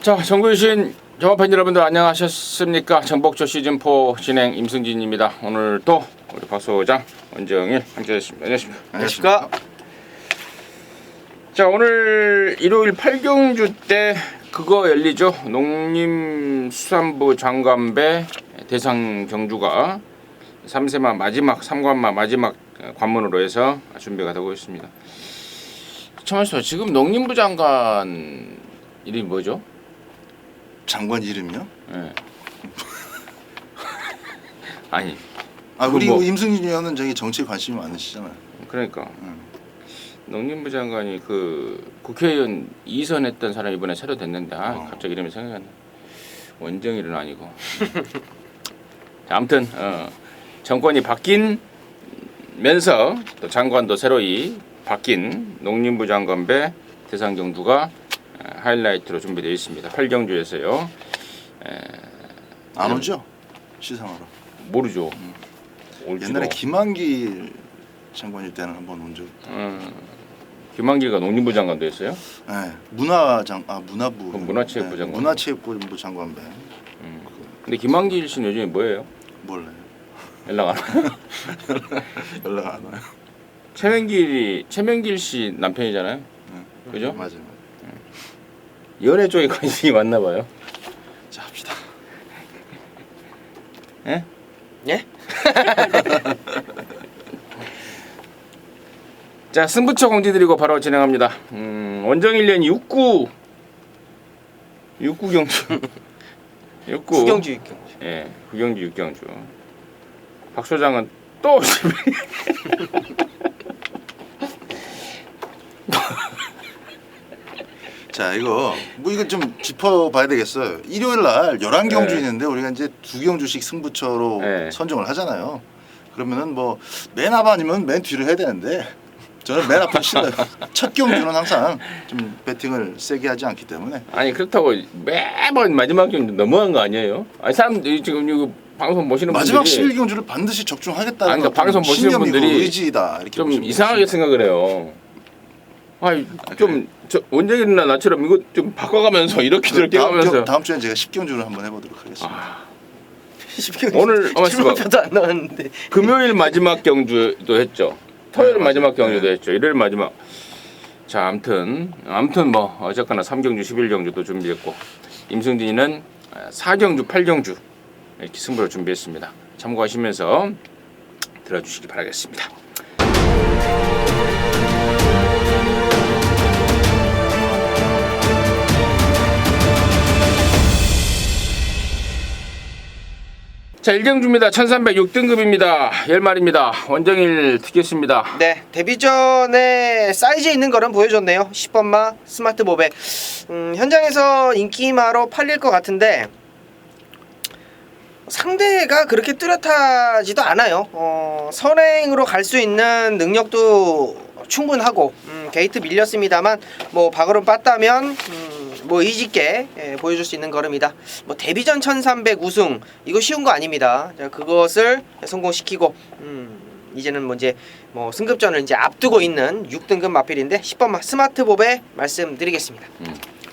자, 정규신 정화팬 여러분들 안녕하셨습니까? 정복조 시즌4 진행 임승진입니다. 오늘 또 우리 박 소장, 원정일 함께하셨습니다. 안녕하십니까? 안녕하십니까? 자, 오늘 일요일 8경주 때 그거 열리죠. 농림수산부 장관배 대상 경주가 3세마 마지막 3관마 마지막 관문으로 해서 준비가 되고 있습니다. 잠깐만요. 지금 농림부 장관 이름이 뭐죠? 장관 이름이요? 네. 아니. 우리 뭐, 임승진 의원은 저기 정치에 관심이 많으시잖아요. 그러니까 농림부 장관이 그 국회의원 2선 했던 사람이 이번에 새로 됐는데 갑자기 이름이 생각이 안 나. 원정일은 아니고. 자, 아무튼 정권이 바뀐면서 또 장관도 새로이 바뀐 농림부 장관배 대상 경주가 하이라이트로 준비되어 있습니다. 8경주에서요. 안 오죠? 시상하러. 모르죠. 올지도. 옛날에 김한길 장관일 때는 한번 온 적. 김한길가 농림부 장관도 했어요? 네, 문화부. 문화체육부 장관. 문화체육부 장관배. 근데 김한길 씨는 요즘에 뭐예요? 몰라요. 연락 안 와요? 연락 안 와요. 최명길 씨 남편이잖아요. 그죠? 맞아요. 연애 쪽에 관심이 많나 봐요. 자, 합시다. 예? 예? 자, 승부처 공지드리고 바로 진행합니다. 원정일년 6구 경주. 6구. 구경주 육경주. 예, 9경주 6경주. 박 소장은 또 자, 이거 좀 짚어봐야 되겠어요. 일요일 날 11경주 네. 있는데 우리가 이제 2경주씩 승부처로 네. 선정을 하잖아요. 그러면은 뭐 맨 앞 아니면 맨 뒤를 해야 되는데 저는 맨 앞을 싫어요. 첫 경주는 항상 좀 배팅을 세게 하지 않기 때문에. 아니 그렇다고 매번 마지막 경주 너무한 거 아니에요? 아니 사람들이 지금 이거 방송 보시는 마지막 분들이 11경주를 반드시 적중하겠다는 아니, 그러니까 방송 보시는 신념이고 분들이 의지다 이렇게 좀 보시면 이상하게 되겠습니다. 생각을 해요. 아니 좀 원정일이나 나처럼 이거 좀 바꿔가면서 이렇게 저렇게 하면서 다음 주에 제가 10경주를 한번 해보도록 하겠습니다. 10경주. 오늘 출발표도 안 나왔는데. 금요일 마지막 경주도 했죠. 토요일 네, 마지막 맞아요. 경주도 했죠. 일요일 마지막. 자, 아무튼 뭐 어쨌거나 3경주, 11경주도 준비했고 임승진이는 4경주, 8경주 이렇게 승부를 준비했습니다. 참고하시면서 들어주시기 바라겠습니다. 자, 1경주입니다. 1306등급입니다. 10마리입니다. 원정일 특겠습니다. 네, 데뷔전에 사이즈 있는 거는 보여줬네요. 10번마 스마트 모백. 현장에서 인기마로 팔릴 것 같은데 상대가 그렇게 뚜렷하지도 않아요. 선행으로 갈 수 있는 능력도 충분하고 게이트 밀렸습니다만 뭐 박으로 빻다면 뭐 의지있게 보여줄 수 있는 걸음이다. 뭐 데뷔전 1300 우승 이거 쉬운 거 아닙니다. 자, 그것을 성공시키고 이제는 뭐 이제 뭐 승급전을 이제 앞두고 있는 6등급 마필인데 10번마 스마트 봅에 말씀드리겠습니다.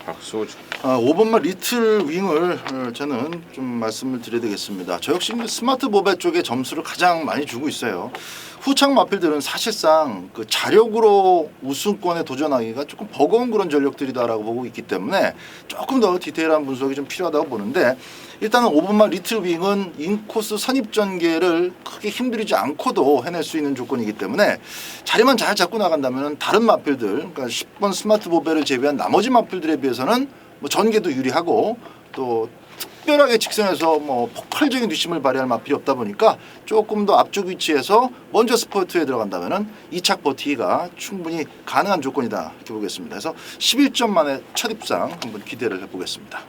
박소주. 5번마 리틀 윙을 저는 좀 말씀을 드려야 되겠습니다. 저 역시 스마트 보배 쪽에 점수를 가장 많이 주고 있어요. 후창 마필들은 사실상 그 자력으로 우승권에 도전하기가 조금 버거운 그런 전력들이다라고 보고 있기 때문에 조금 더 디테일한 분석이 좀 필요하다고 보는데, 일단은 5번마 리틀 윙은 인코스 선입 전개를 크게 힘들이지 않고도 해낼 수 있는 조건이기 때문에 자리만 잘 잡고 나간다면 다른 마필들, 그러니까 10번 스마트 보배를 제외한 나머지 마필들에 비해서는 뭐 전개도 유리하고 또 특별하게 직선에서 뭐 폭발적인 뒷심을 발휘할 마필이 없다 보니까 조금 더 앞쪽 위치에서 먼저 스포트에 들어간다면은 2착 버티기가 충분히 가능한 조건이다 이렇게 보겠습니다. 그래서 11점 만에 첫 입상 한번 기대를 해보겠습니다.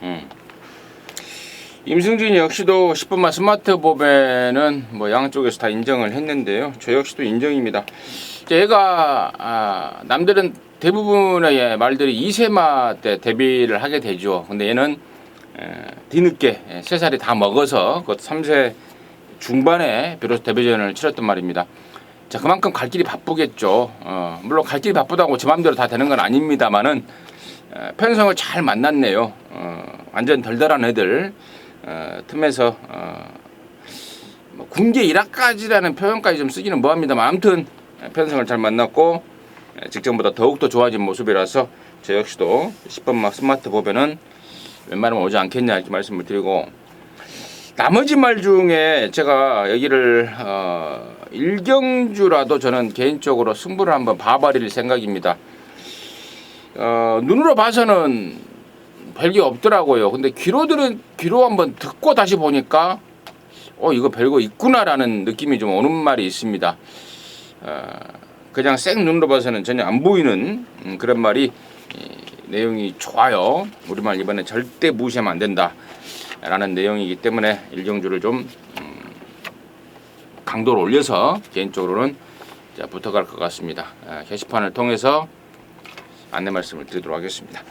임승진 역시도 10번마 스마트 보배는 뭐 양쪽에서 다 인정을 했는데요. 저 역시도 인정입니다. 얘가 남들은 대부분의 말들이 2세마 때 데뷔를 하게 되죠. 근데 얘는 뒤늦게 3살이 다 먹어서 그 3세 중반에 비로소 데뷔전을 치렀단 말입니다. 자, 그만큼 갈 길이 바쁘겠죠. 물론 갈 길이 바쁘다고 제 마음대로 다 되는 건 아닙니다만은 편성을 잘 만났네요. 완전 덜덜한 애들 틈에서 뭐 군계 1화까지라는 표현까지 좀 쓰기는 뭐합니다만 아무튼 편성을 잘 만났고 직전보다 더욱더 좋아진 모습이라서 저 역시도 10번막 스마트 보배는 웬만하면 오지 않겠냐 이렇게 말씀을 드리고, 나머지 말 중에 제가 여기를 1경주라도 저는 개인적으로 승부를 한번 봐버릴 생각입니다. 눈으로 봐서는 별게 없더라고요. 근데 귀로 한번 듣고 다시 보니까 이거 별거 있구나라는 느낌이 좀 오는 말이 있습니다. 그냥 생 눈으로 봐서는 전혀 안 보이는 그런 말이 내용이 좋아요. 우리말 이번에 절대 무시하면 안 된다 라는 내용이기 때문에 1경주를 좀 강도를 올려서 개인적으로는 부탁할 것 같습니다. 게시판을 통해서 안내 말씀을 드리도록 하겠습니다.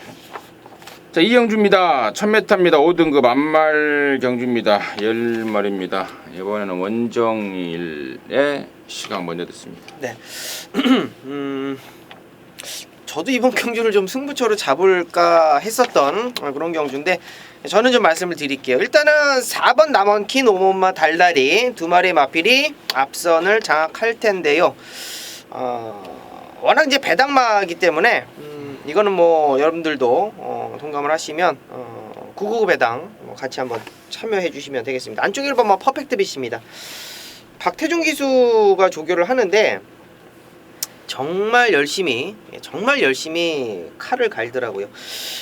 자, 2경주입니다. 1000m입니다. 5등급 암말 경주입니다. 10마리입니다. 이번에는 원정일의 시간 먼저 듣습니다. 네. 저도 이번 경주를 좀 승부처로 잡을까 했었던 그런 경주인데, 저는 좀 말씀을 드릴게요. 일단은 4번 남원킨 5번마 달달이 두 마리의 마필이 앞선을 장악할 텐데요. 워낙 이제 배당마이기 때문에 이거는 뭐 여러분들도 동감을 하시면 999 배당 같이 한번 참여해 주시면 되겠습니다. 안쪽 1번마 퍼펙트 빛입니다. 박태준 기수가 조교를 하는데 정말 열심히 칼을 갈더라고요.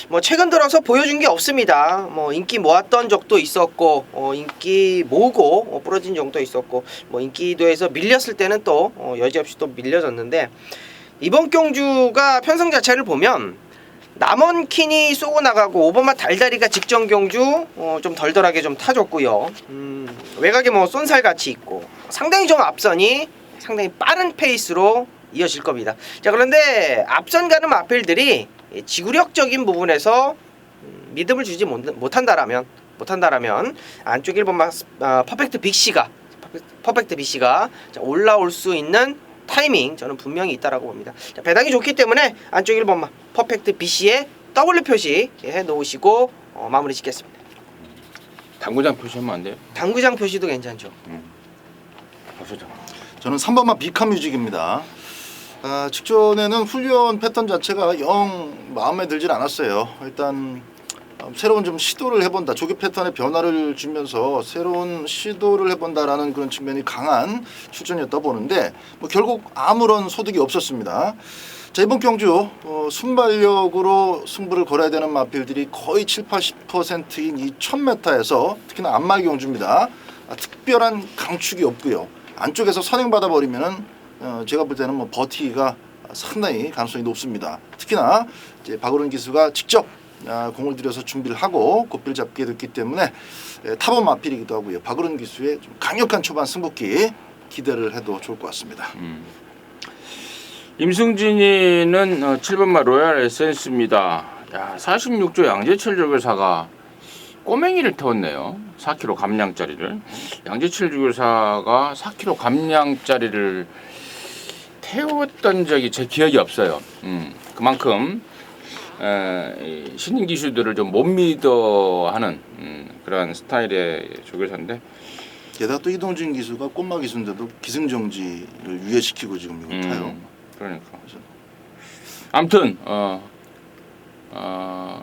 뭐 최근 들어서 보여준 게 없습니다. 뭐 인기 모았던 적도 있었고, 인기 모으고 부러진 적도 있었고, 뭐 인기도에서 밀렸을 때는 또 여지없이 또 밀려졌는데, 이번 경주가 편성 자체를 보면 남원킨이 쏘고 나가고 5번마 달달이가 직전 경주 좀 덜덜하게 좀 타줬고요. 외곽에 뭐 쏜살같이 있고 상당히 좀 앞선이 상당히 빠른 페이스로 이어질 겁니다. 자, 그런데 앞선 가는 마필들이 지구력적인 부분에서 믿음을 주지 못한다라면 안쪽 1번마 퍼펙트 빅씨가 올라올 수 있는 타이밍 저는 분명히 있다라고 봅니다. 자, 배당이 좋기 때문에 안쪽 1번마 퍼펙트 BC에 W 표시 해 놓으시고 마무리 짓겠습니다. 당구장 표시하면 안 돼요? 당구장 표시도 괜찮죠. 박소장. 저는 3번마 비카뮤직입니다. 직전에는 훈련 패턴 자체가 영 마음에 들질 않았어요. 일단 새로운 좀 시도를 해본다, 조교 패턴의 변화를 주면서 새로운 시도를 해본다라는 그런 측면이 강한 출전이었다 보는데 뭐 결국 아무런 소득이 없었습니다. 자, 이번 경주 순발력으로 승부를 걸어야 되는 마필들이 거의 70-80%인 이 1000m에서 특히나 안말 경주입니다. 특별한 강축이 없고요. 안쪽에서 선행받아 버리면은 제가 볼 때는 뭐 버티기가 상당히 가능성이 높습니다. 특히나 이제 박오른 기수가 직접 공을 들여서 준비를 하고 고삐를 잡게 됐기 때문에 타번 마필이기도 하고요. 박오른 기수의 좀 강력한 초반 승부기 기대를 해도 좋을 것 같습니다. 임승진이는 7번마 로얄 에센스입니다. 46조 양재철 조교사가 꼬맹이를 태웠네요. 4kg 감량짜리를. 양재철 조교사가 4kg 감량짜리를 태웠던 적이 제 기억이 없어요. 그만큼 신인 기수들을 좀 못 믿어하는 그런 스타일의 조교사인데, 게다가 또 이동준 기수가 꼬마 기수인데도 기승정지를 유예시키고 지금 이걸 타요. 그러니까. 아무튼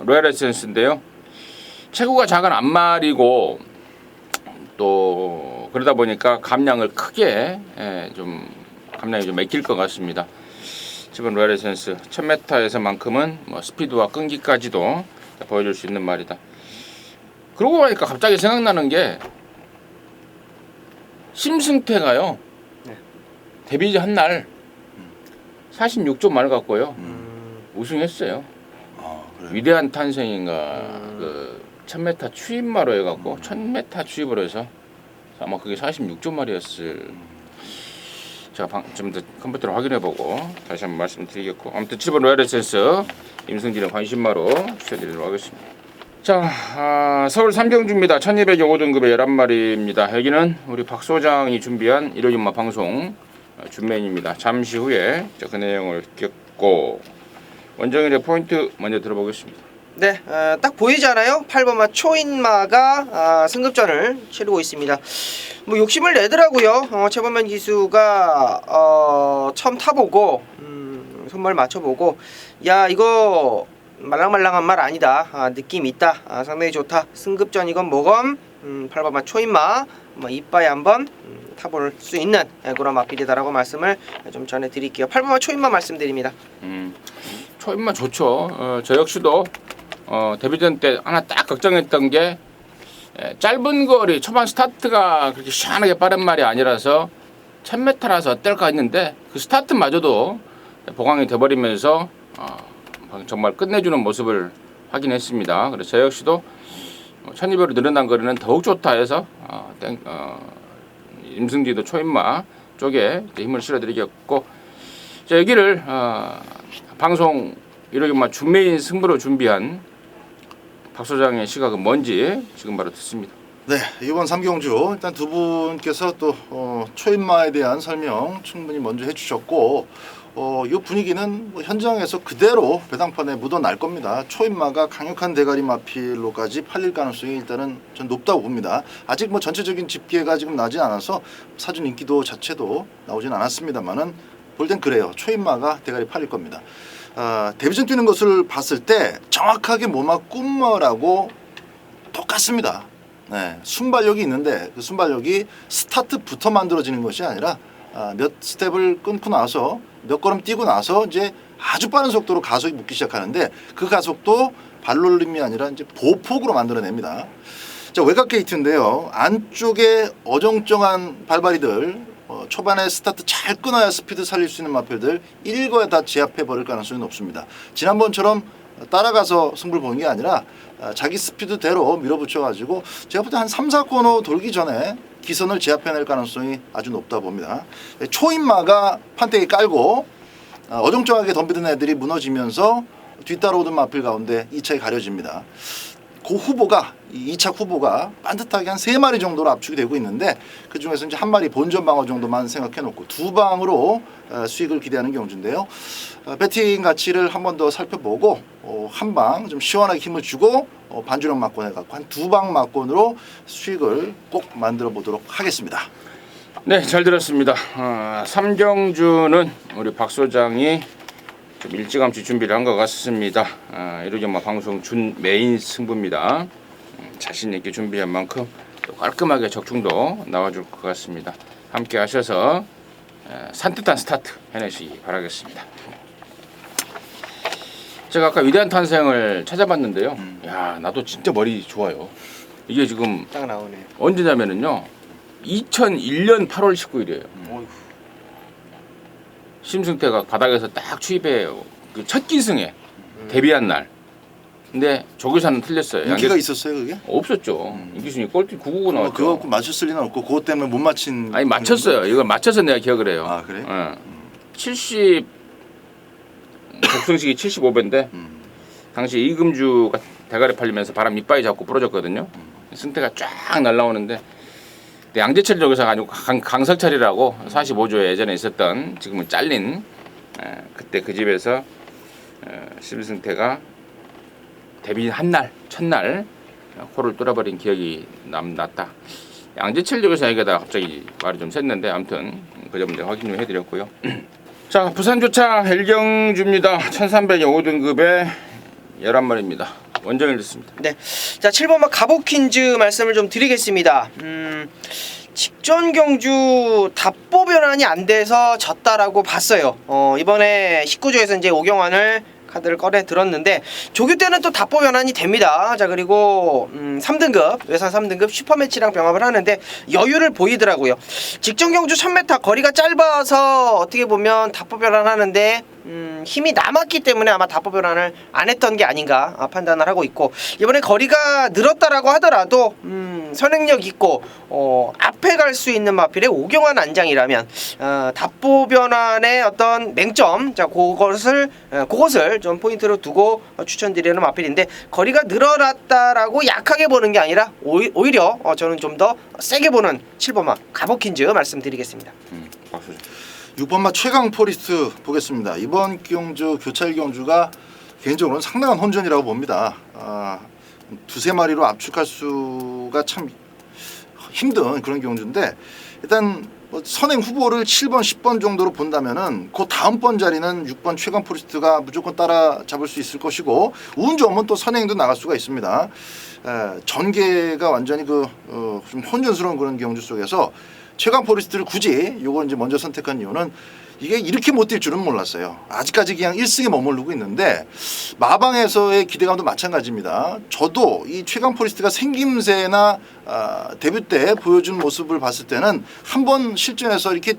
로얄 에센스인데요. 체구가 작은 앞말이고 또 그러다 보니까 감량을 크게 감량이 좀 맥힐 것 같습니다. 지금 로얄 에센스 1000m에서만큼은 뭐 스피드와 끈기까지도 보여줄 수 있는 말이다. 그러고 보니까 갑자기 생각나는 게 심승태가요. 네. 데뷔 한날 46조 말 갖고요. 우승했어요. 그래요? 위대한 탄생인가 그 1000m 추입마로 해갖고 1000m 추입으로 해서 아마 그게 46조 말이었을. 제가 좀 더 컴퓨터로 확인해보고 다시 한번 말씀드리겠고, 아무튼 7번 로얄 에센스 임승진의 관심마로 추천드리도록 하겠습니다. 자, 서울 삼경주입니다. 1200여 5등급의 11마리입니다. 여기는 우리 박 소장이 준비한 일요일마 방송 준메인입니다. 잠시 후에 그 내용을 겪고 원정일의 포인트 먼저 들어보겠습니다. 네, 딱 보이잖아요. 8번마 초인마가 승급전을 치르고 있습니다. 뭐 욕심을 내더라고요. 최범현 기수가 처음 타보고 손발 맞춰보고 야 이거 말랑말랑한 말 아니다. 느낌 있다. 상당히 좋다. 승급전이건 뭐건 8번마 초인마 뭐 이빠이 한번 타볼 수 있는 그런 마필이다라고 말씀을 좀 전해드릴게요. 8번마 초인마 말씀드립니다. 초인마 좋죠. 저 역시도 데뷔전 때 하나 딱 걱정했던 게 짧은 거리 초반 스타트가 그렇게 시원하게 빠른 말이 아니라서 1000m라서 어떨까 했는데 그 스타트마저도 보강이 돼버리면서 정말 끝내주는 모습을 확인했습니다. 그래서 저 역시도 1200으로 늘어난 거리는 더욱 좋다 해서 임승지도 초인마 쪽에 힘을 실어드리겠고 자, 여기를 방송 이렇게 준메인 승부로 준비한 박 소장의 시각은 뭔지 지금 바로 듣습니다. 네, 이번 3경주 일단 두 분께서 또 초인마에 대한 설명 충분히 먼저 해주셨고 이 분위기는 뭐 현장에서 그대로 배당판에 묻어날 겁니다. 초인마가 강력한 대가리 마필로까지 팔릴 가능성이 일단은 전 높다고 봅니다. 아직 뭐 전체적인 집계가 지금 나지 않아서 사전 인기도 자체도 나오진 않았습니다만은 볼 땐 그래요. 초인마가 대가리 팔릴 겁니다. 데뷔전 뛰는 것을 봤을 때 정확하게 뭐마 꿈머라고 똑같습니다. 네, 순발력이 있는데 그 순발력이 스타트부터 만들어지는 것이 아니라 몇 스텝을 끊고 나서 몇 걸음 뛰고 나서 이제 아주 빠른 속도로 가속이 붙기 시작하는데 그 가속도 발놀림이 아니라 이제 보폭으로 만들어냅니다. 자, 외곽 게이트인데요. 안쪽에 어정쩡한 발발이들 초반에 스타트 잘 끊어야 스피드 살릴 수 있는 마필들 일거에 다 제압해 버릴 가능성이 높습니다. 지난번처럼 따라가서 승부를 보는 게 아니라 자기 스피드대로 밀어붙여 가지고 제가 볼 때 한 3, 4코너 돌기 전에 기선을 제압해낼 가능성이 아주 높다 봅니다. 초인마가 판때기 깔고 어정쩡하게 덤비던 애들이 무너지면서 뒤따라오던 마필 가운데 2차에 가려집니다. 그 후보가 2차 후보가 반듯하게 한 3마리 정도로 압축이 되고 있는데 그 중에서 이제 한 마리 본전 방어 정도만 생각해 놓고 두 방으로 수익을 기대하는 경주인데요. 배팅 가치를 한 번 더 살펴보고 한 방 좀 시원하게 힘을 주고 반주력 막권 해갖고 한 두 방 막권으로 수익을 꼭 만들어 보도록 하겠습니다. 네, 잘 들었습니다. 3경주는 우리 박 소장이 좀 일찌감치 준비를 한 것 같습니다. 이러죠 방송 준 메인 승부입니다. 자신 있게 준비한 만큼 또 깔끔하게 적중도 나와줄 것 같습니다. 함께 하셔서 산뜻한 스타트 해내시기 바라겠습니다. 제가 아까 위대한 탄생을 찾아봤는데요. 야, 나도 진짜 머리 좋아요. 이게 지금 딱 나오네요. 언제냐면은요 2001년 8월 19일이에요. 심승태가 바닥에서 딱 추입해요. 그 첫 기승에 데뷔한 날. 근데 조교사는 틀렸어요. 인기가 있었어요 그게? 없었죠. 이기순이 꼴찌 999 나왔죠. 그거 맞췄을 리는 없고 그것 때문에 못 맞힌. 아니 맞췄어요. 이걸 맞춰서 내가 기억을 해요. 아 그래? 70 독승식이 75배인데 당시 이금주가 대가리 팔리면서 바람 이빠이 잡고 부러졌거든요. 승태가 쫙 날라오는데 양재철 조교사가 아니고 강석철이라고 45조에 예전에 있었던 지금은 잘린 그때 그 집에서 심승태가 데뷔한 날 첫날 코를 뚫어버린 기억이 났다. 양재철 조교사 얘기가 갑자기 말이 좀 샜는데 아무튼 그 점은 제가 확인 좀 해드렸고요. 자, 부산조차 헬경주입니다. 1300의 5등급에 11마리입니다. 원정일 듣습니다. 네, 자 7번마 가보퀸즈 말씀을 좀 드리겠습니다. 직전 경주 답보 변환이 안 돼서 졌다라고 봤어요. 이번에 19조에서 이제 오경환을 카드를 꺼내 들었는데 조교 때는 또 답보 변환이 됩니다. 자 그리고 3등급 외산 3등급 슈퍼매치랑 병합을 하는데 여유를 보이더라고요. 직전 경주 1000m 거리가 짧아서 어떻게 보면 답보 변환하는데 힘이 남았기 때문에 아마 답보 변환을 안 했던 게 아닌가 판단을 하고 있고 이번에 거리가 늘었다라고 하더라도 선행력 있고 앞에 갈 수 있는 마필의 오경환 안장이라면 답보 변환의 어떤 맹점 자 그것을 좀 포인트로 두고 추천드리는 마필인데 거리가 늘어났다라고 약하게 보는 게 아니라 오히려 저는 좀 더 세게 보는 7번마 가보킨즈 말씀드리겠습니다. 박수. 6번마 최강 포리스트 보겠습니다. 이번 경주 교차일 경주가 개인적으로는 상당한 혼전이라고 봅니다. 두세 마리로 압축할 수가 참 힘든 그런 경주인데 일단 뭐 선행 후보를 7번, 10번 정도로 본다면은 그 다음 번 자리는 6번 최강 포리스트가 무조건 따라잡을 수 있을 것이고 운 좋으면 또 선행도 나갈 수가 있습니다. 전개가 완전히 좀 혼전스러운 그런 경주 속에서 최강 포리스트를 굳이 요걸 이제 먼저 선택한 이유는 이게 이렇게 못 뛸 줄은 몰랐어요. 아직까지 그냥 1승에 머무르고 있는데 마방에서의 기대감도 마찬가지입니다. 저도 이 최강 포리스트가 생김새나 데뷔 때 보여준 모습을 봤을 때는 한번 실전에서 이렇게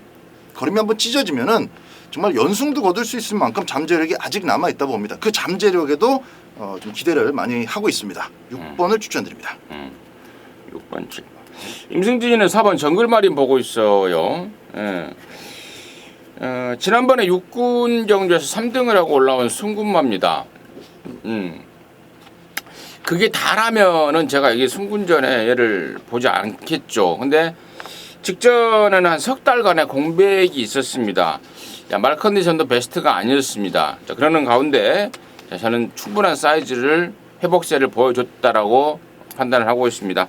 걸음이 한번 찢어지면은 정말 연승도 거둘 수 있을 만큼 잠재력이 아직 남아 있다 봅니다. 그 잠재력에도 좀 기대를 많이 하고 있습니다. 6번을 추천드립니다. 6번, 7번. 임승진이는 4번 정글마린 보고 있어요. 예. 지난번에 육군 경주에서 3등을 하고 올라온 승군마입니다. 그게 다라면은 제가 이게 승군전에 얘를 보지 않겠죠. 근데 직전에는 한 석 달간의 공백이 있었습니다. 말 컨디션도 베스트가 아니었습니다. 자, 그러는 가운데 저는 충분한 사이즈를 회복세를 보여줬다라고 판단을 하고 있습니다.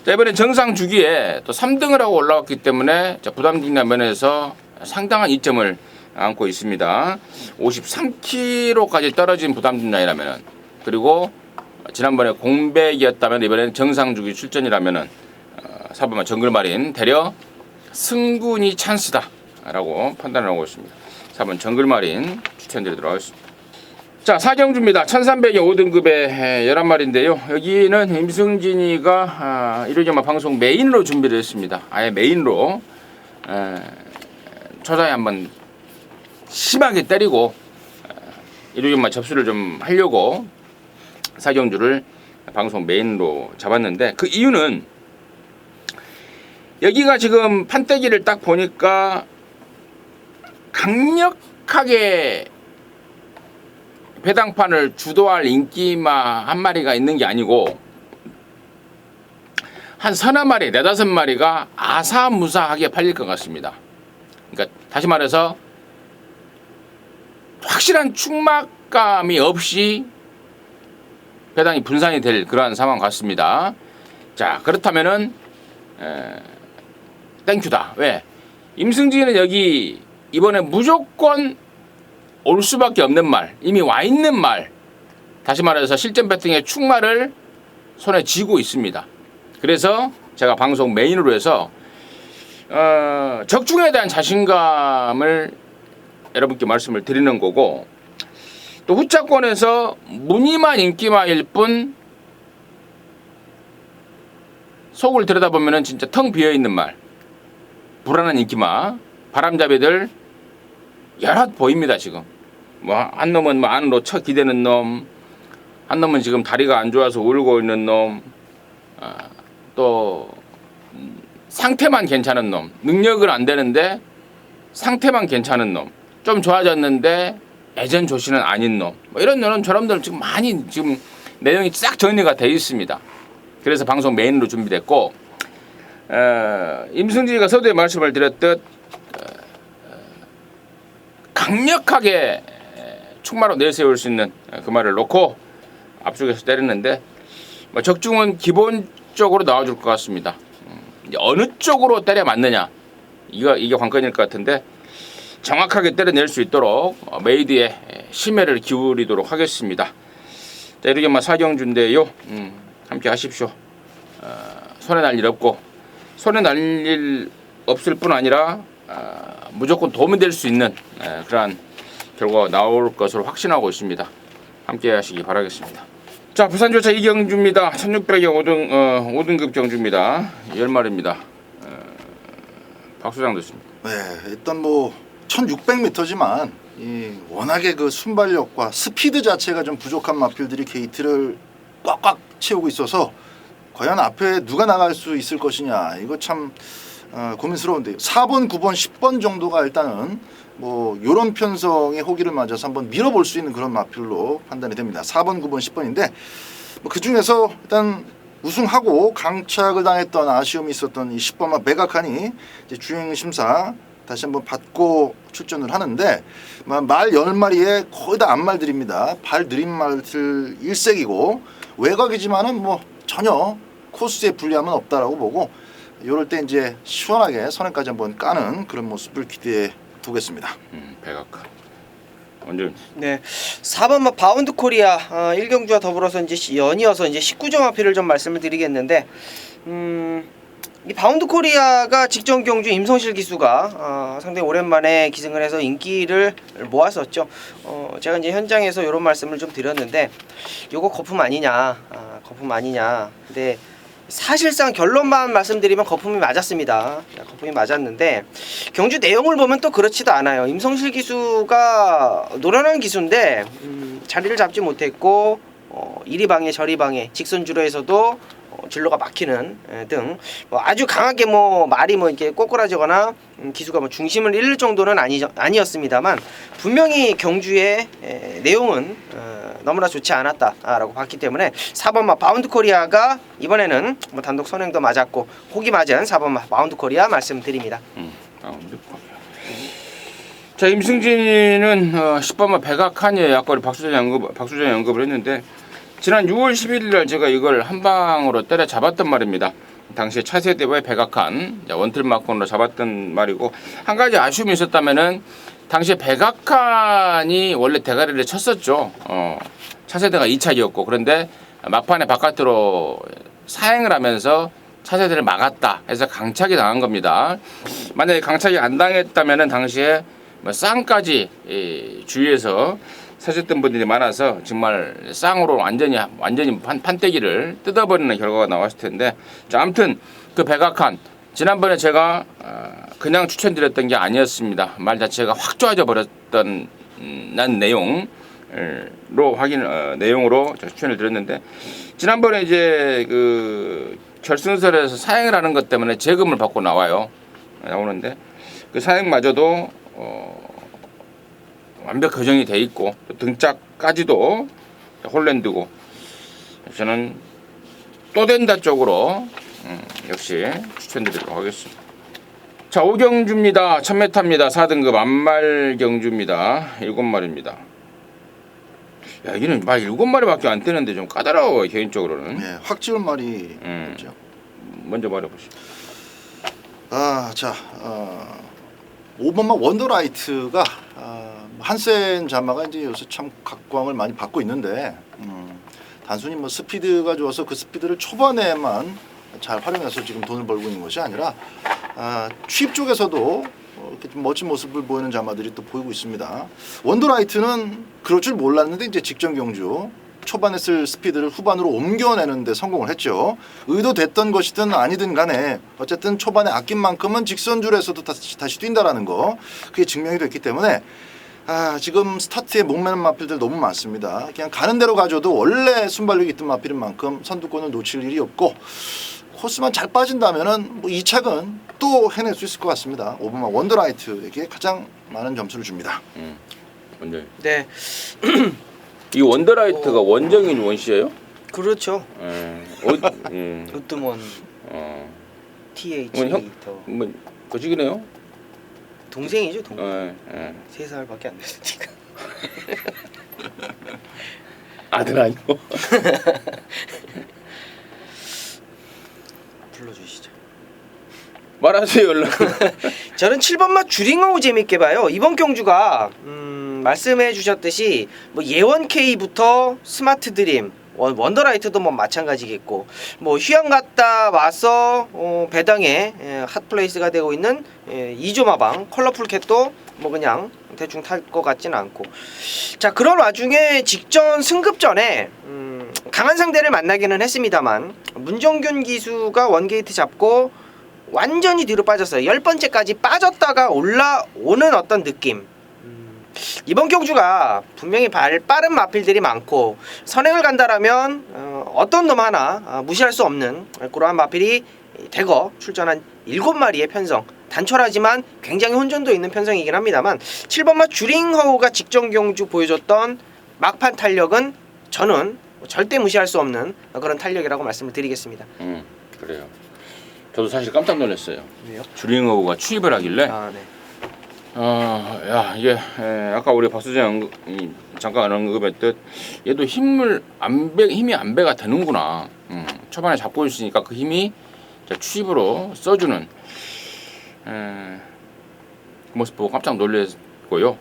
자, 이번에 정상 주기에 또 3등을 하고 올라왔기 때문에 부담직난 면에서 상당한 이점을 안고 있습니다. 53kg까지 떨어진 부담중량이라면 그리고 지난번에 공백이었다면 이번에는 정상주기 출전이라면 4번만 정글마린 대려 승군이 찬스다라고 판단을 하고 있습니다. 4번 정글마린 추천드리도록 하겠습니다. 자, 사경주입니다. 1300의 5등급의 11마리인데요. 여기는 임승진이가 일요일마 방송 메인으로 준비를 했습니다. 아예 메인으로 초장에 한번 심하게 때리고 일요일마 접수를 좀 하려고 사경주를 방송 메인으로 잡았는데 그 이유는 여기가 지금 판때기를 딱 보니까 강력하게 배당판을 주도할 인기마 한 마리가 있는 게 아니고 한 서너 마리, 네다섯 마리가 아사무사하게 팔릴 것 같습니다. 그러니까 다시 말해서 확실한 축막감이 없이 배당이 분산이 될 그러한 상황 같습니다. 자, 그렇다면은 땡큐다. 왜? 임승진은 여기 이번에 무조건 올 수밖에 없는 말, 이미 와 있는 말, 다시 말해서 실전 배팅의 축말을 손에 쥐고 있습니다. 그래서 제가 방송 메인으로 해서 적중에 대한 자신감을 여러분께 말씀을 드리는 거고 또 후차권에서 무늬만 인기마일 뿐 속을 들여다보면 진짜 텅 비어있는 말, 불안한 인기마, 바람잡이들 여럿 보입니다. 지금 한 놈은 안으로 쳐 기대는 놈, 한 놈은 지금 다리가 안 좋아서 울고 있는 놈, 또 상태만 괜찮은 놈, 능력은 안 되는데 상태만 괜찮은 놈, 좀 좋아졌는데 예전 조시는 아닌 놈, 이런 놈은 저놈들 지금 많이 지금 내용이 싹 정리가 되어 있습니다. 그래서 방송 메인으로 준비됐고 임승진이가 서두에 말씀을 드렸듯 강력하게 축마로 내세울 수 있는 그 말을 놓고 앞쪽에서 때렸는데 적중은 기본적으로 나와줄 것 같습니다. 어느 쪽으로 때려 맞느냐 이게 관건일 것 같은데 정확하게 때려낼 수 있도록 메이드에 심혈을 기울이도록 하겠습니다. 자, 이렇게 사경주인데요. 함께 하십시오. 손에 날 일 없고 손에 날 일 없을 뿐 아니라 무조건 도움이 될 수 있는 그러한 결과가 나올 것으로 확신하고 있습니다. 함께 하시기 바라겠습니다. 자, 부산조차 이경주입니다. 1600의 5등급 경주입니다. 10마리입니다. 박수장 됐습니다. 네, 일단 1600m지만 워낙에 그 순발력과 스피드 자체가 좀 부족한 마필들이 게이트를 꽉꽉 채우고 있어서 과연 앞에 누가 나갈 수 있을 것이냐 이거 참 고민스러운데요. 4번, 9번, 10번 정도가 일단은 요런 편성의 호기를 맞아서 한번 밀어볼 수 있는 그런 마필로 판단이 됩니다. 4번, 9번, 10번인데 그 중에서 일단 우승하고 강착을 당했던 아쉬움이 있었던 이 10번마 메가칸이 이제 주행 심사 다시 한번 받고 출전을 하는데 말 10마리에 거의 다 암말들입니다. 발 느린 말들 일색이고 외곽이지만은 뭐 전혀 코스에 불리함은 없다라고 보고 이럴 때 이제 시원하게 선행까지 한번 까는 그런 모습을 기대해 보겠습니다. 백악관. 완전 네, 4번 바운드 코리아 1경주와 더불어서 이제 연이어서 이제 19점 앞이를 좀 말씀을 드리겠는데 이 바운드 코리아가 직전 경주 임성실 기수가 상당히 오랜만에 기승을 해서 인기를 모았었죠. 제가 이제 현장에서 이런 말씀을 좀 드렸는데 요거 거품 아니냐, 거품 아니냐. 근데 사실상 결론만 말씀드리면 거품이 맞았습니다. 거품이 맞았는데 경주 내용을 보면 또 그렇지도 않아요. 임성실 기수가 노련한 기수인데 자리를 잡지 못했고 이리 방해 저리 방해 직선주로에서도 진로가 막히는 등 아주 강하게 말이 이렇게 꼬꾸라지거나 기수가 중심을 잃을 정도는 아니었습니다만 분명히 경주의 내용은 너무나 좋지 않았다라고 봤기 때문에 4번 바운드 코리아가 이번에는 단독 선행도 맞았고 혹이 맞은 4번 바운드 코리아 말씀드립니다. 바운드 코리아. 자, 임승진은 10번 백악한이에요. 아까 우리 박수전 언급을 했는데 지난 6월 11일 날 제가 이걸 한 방으로 때려 잡았단 말입니다. 당시에 차세대와의 백악한 원틀 마kon으로 잡았던 말이고 한 가지 아쉬움이 있었다면은 당시에 백악한이 원래 대가리를 쳤었죠. 차세대가 2차기였고 그런데 막판에 바깥으로 사행을 하면서 차세대를 막았다 해서 강착이 당한 겁니다. 만약에 강착이 안 당했다면은 당시에 쌍까지 주위에서 사셨던 분들이 많아서 정말 쌍으로 완전히 판때기를 뜯어버리는 결과가 나왔을 텐데 자, 아무튼 그 백악한 지난번에 제가 그냥 추천드렸던 게 아니었습니다. 말 자체가 확 좋아져 버렸던 내용으로 내용으로 추천을 드렸는데 지난번에 이제 그 결승선에서 사행을 하는 것 때문에 재금을 받고 나오는데 그 사행마저도 완벽 교정이 돼 있고 등짝까지도 홀랜드고 저는 또 된다 쪽으로 역시 추천드리도록 하겠습니다. 자, 5경주입니다. 1000m입니다. 4등급 암말 경주입니다. 7마리입니다. 야, 여기는 말 7마리밖에 안 뜨는데 좀 까다로워요 개인적으로는. 네, 확 지울 말이 있죠. 먼저 말해보시죠. 자, 5번만 원더라이트가 한센 자마가 이제 요새 참 각광을 많이 받고 있는데 단순히 스피드가 좋아서 그 스피드를 초반에만 잘 활용해서 지금 돈을 벌고 있는 것이 아니라 취입 쪽에서도 이렇게 좀 멋진 모습을 보이는 자마들이 또 보이고 있습니다. 원더라이트는 그럴 줄 몰랐는데 이제 직전 경주 초반에 쓸 스피드를 후반으로 옮겨내는데 성공을 했죠. 의도됐던 것이든 아니든 간에 어쨌든 초반에 아낀 만큼은 직선줄에서도 다시 뛴다라는 거 그게 증명이 됐기 때문에 지금 스타트에 목매는 마필들 너무 많습니다. 그냥 가는 대로 가줘도 원래 순발력이 있던 마필인 만큼 선두권을 놓칠 일이 없고 코스만 잘 빠진다면은 2착은 또 해낼 수 있을 것 같습니다. 5번만 원더라이트에게 가장 많은 점수를 줍니다. 먼저. 네, 이 원더라이트가 원정인 원씨예요? 그렇죠. 으뜸원. TH 더 거시기네요. 동생이죠, 동생. 3살밖에 3살밖에 안 됐으니까. 아들 아니고. 불러주시죠. 말하세요 얼른. 저는 7번마 주링어우 재밌게 봐요. 이번 경주가 말씀해 주셨듯이 예원 K부터 스마트 드림, 원더라이트도 마찬가지겠고 휴양 갔다 와서 배당에 핫플레이스가 되고 있는 이조마방 컬러풀 캣도 그냥 대충 탈 것 같지는 않고 자 그런 와중에 직전 승급전에 강한 상대를 만나기는 했습니다만 문정균 기수가 원게이트 잡고 완전히 뒤로 빠졌어요. 10번째까지 빠졌다가 올라오는 어떤 느낌. 이번 경주가 분명히 빠른 마필들이 많고 선행을 간다라면 어떤 놈 하나 무시할 수 없는 그러한 마필이 대거 출전한 7마리의 편성 단촐하지만 굉장히 혼전도 있는 편성이긴 합니다만 7번마 주링허우가 직전 경주 보여줬던 막판 탄력은 저는 절대 무시할 수 없는 그런 탄력이라고 말씀을 드리겠습니다. 그래요. 저도 사실 깜짝 놀랐어요. 왜요? 주링어우가 추입을 하길래 네. 야 이게 아까 우리 박수장 잠깐 언급했듯 얘도 힘이 안 배가 되는구나. 초반에 잡고 있으니까 그 힘이 추입으로 써주는 그 모습 보고 깜짝 놀랐고요.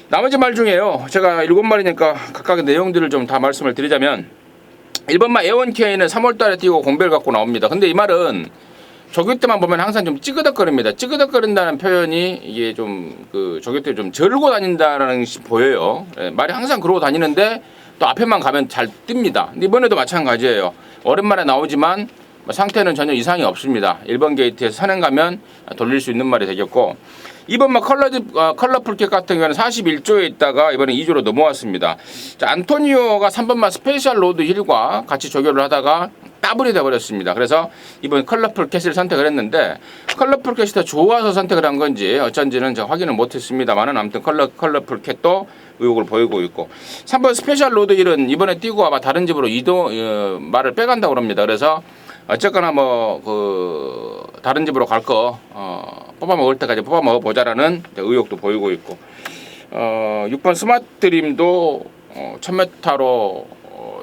나머지 말 중에요. 제가 7마리니까 각각의 내용들을 좀 다 말씀을 드리자면 1번마 A1K는 3월달에 뛰고 공별 갖고 나옵니다. 근데 이 말은 조교 때만 보면 항상 좀 찌그덕거립니다. 찌그덕거린다는 표현이 이게 좀 그 조교 때 좀 절고 다닌다라는 것이 보여요. 말이 항상 그러고 다니는데 또 앞에만 가면 잘 뜹니다. 근데 이번에도 마찬가지예요. 오랜만에 나오지만 상태는 전혀 이상이 없습니다. 1번 게이트에서 선행 가면 돌릴 수 있는 말이 되겠고 2번 컬러풀 캣 같은 경우는 41조에 있다가 이번에 2조로 넘어왔습니다. 자, 안토니오가 3번마 스페셜 로드 힐과 같이 조교를 하다가 따블이 돼버렸습니다. 그래서 이번 컬러풀 캣을 선택을 했는데 컬러풀 캣이 더 좋아서 선택을 한 건지 어쩐지는 제가 확인을 못했습니다만 아무튼 컬러풀 캣도 의욕을 보이고 있고 3번 스페셜 로드 힐은 이번에 뛰고 아마 다른 집으로 말을 빼간다고 합니다. 그래서 어쨌거나 다른 집으로 갈 거 뽑아 먹을 때까지 뽑아 먹어 보자라는 의욕도 보이고 있고 6번 스마트림도 1000m로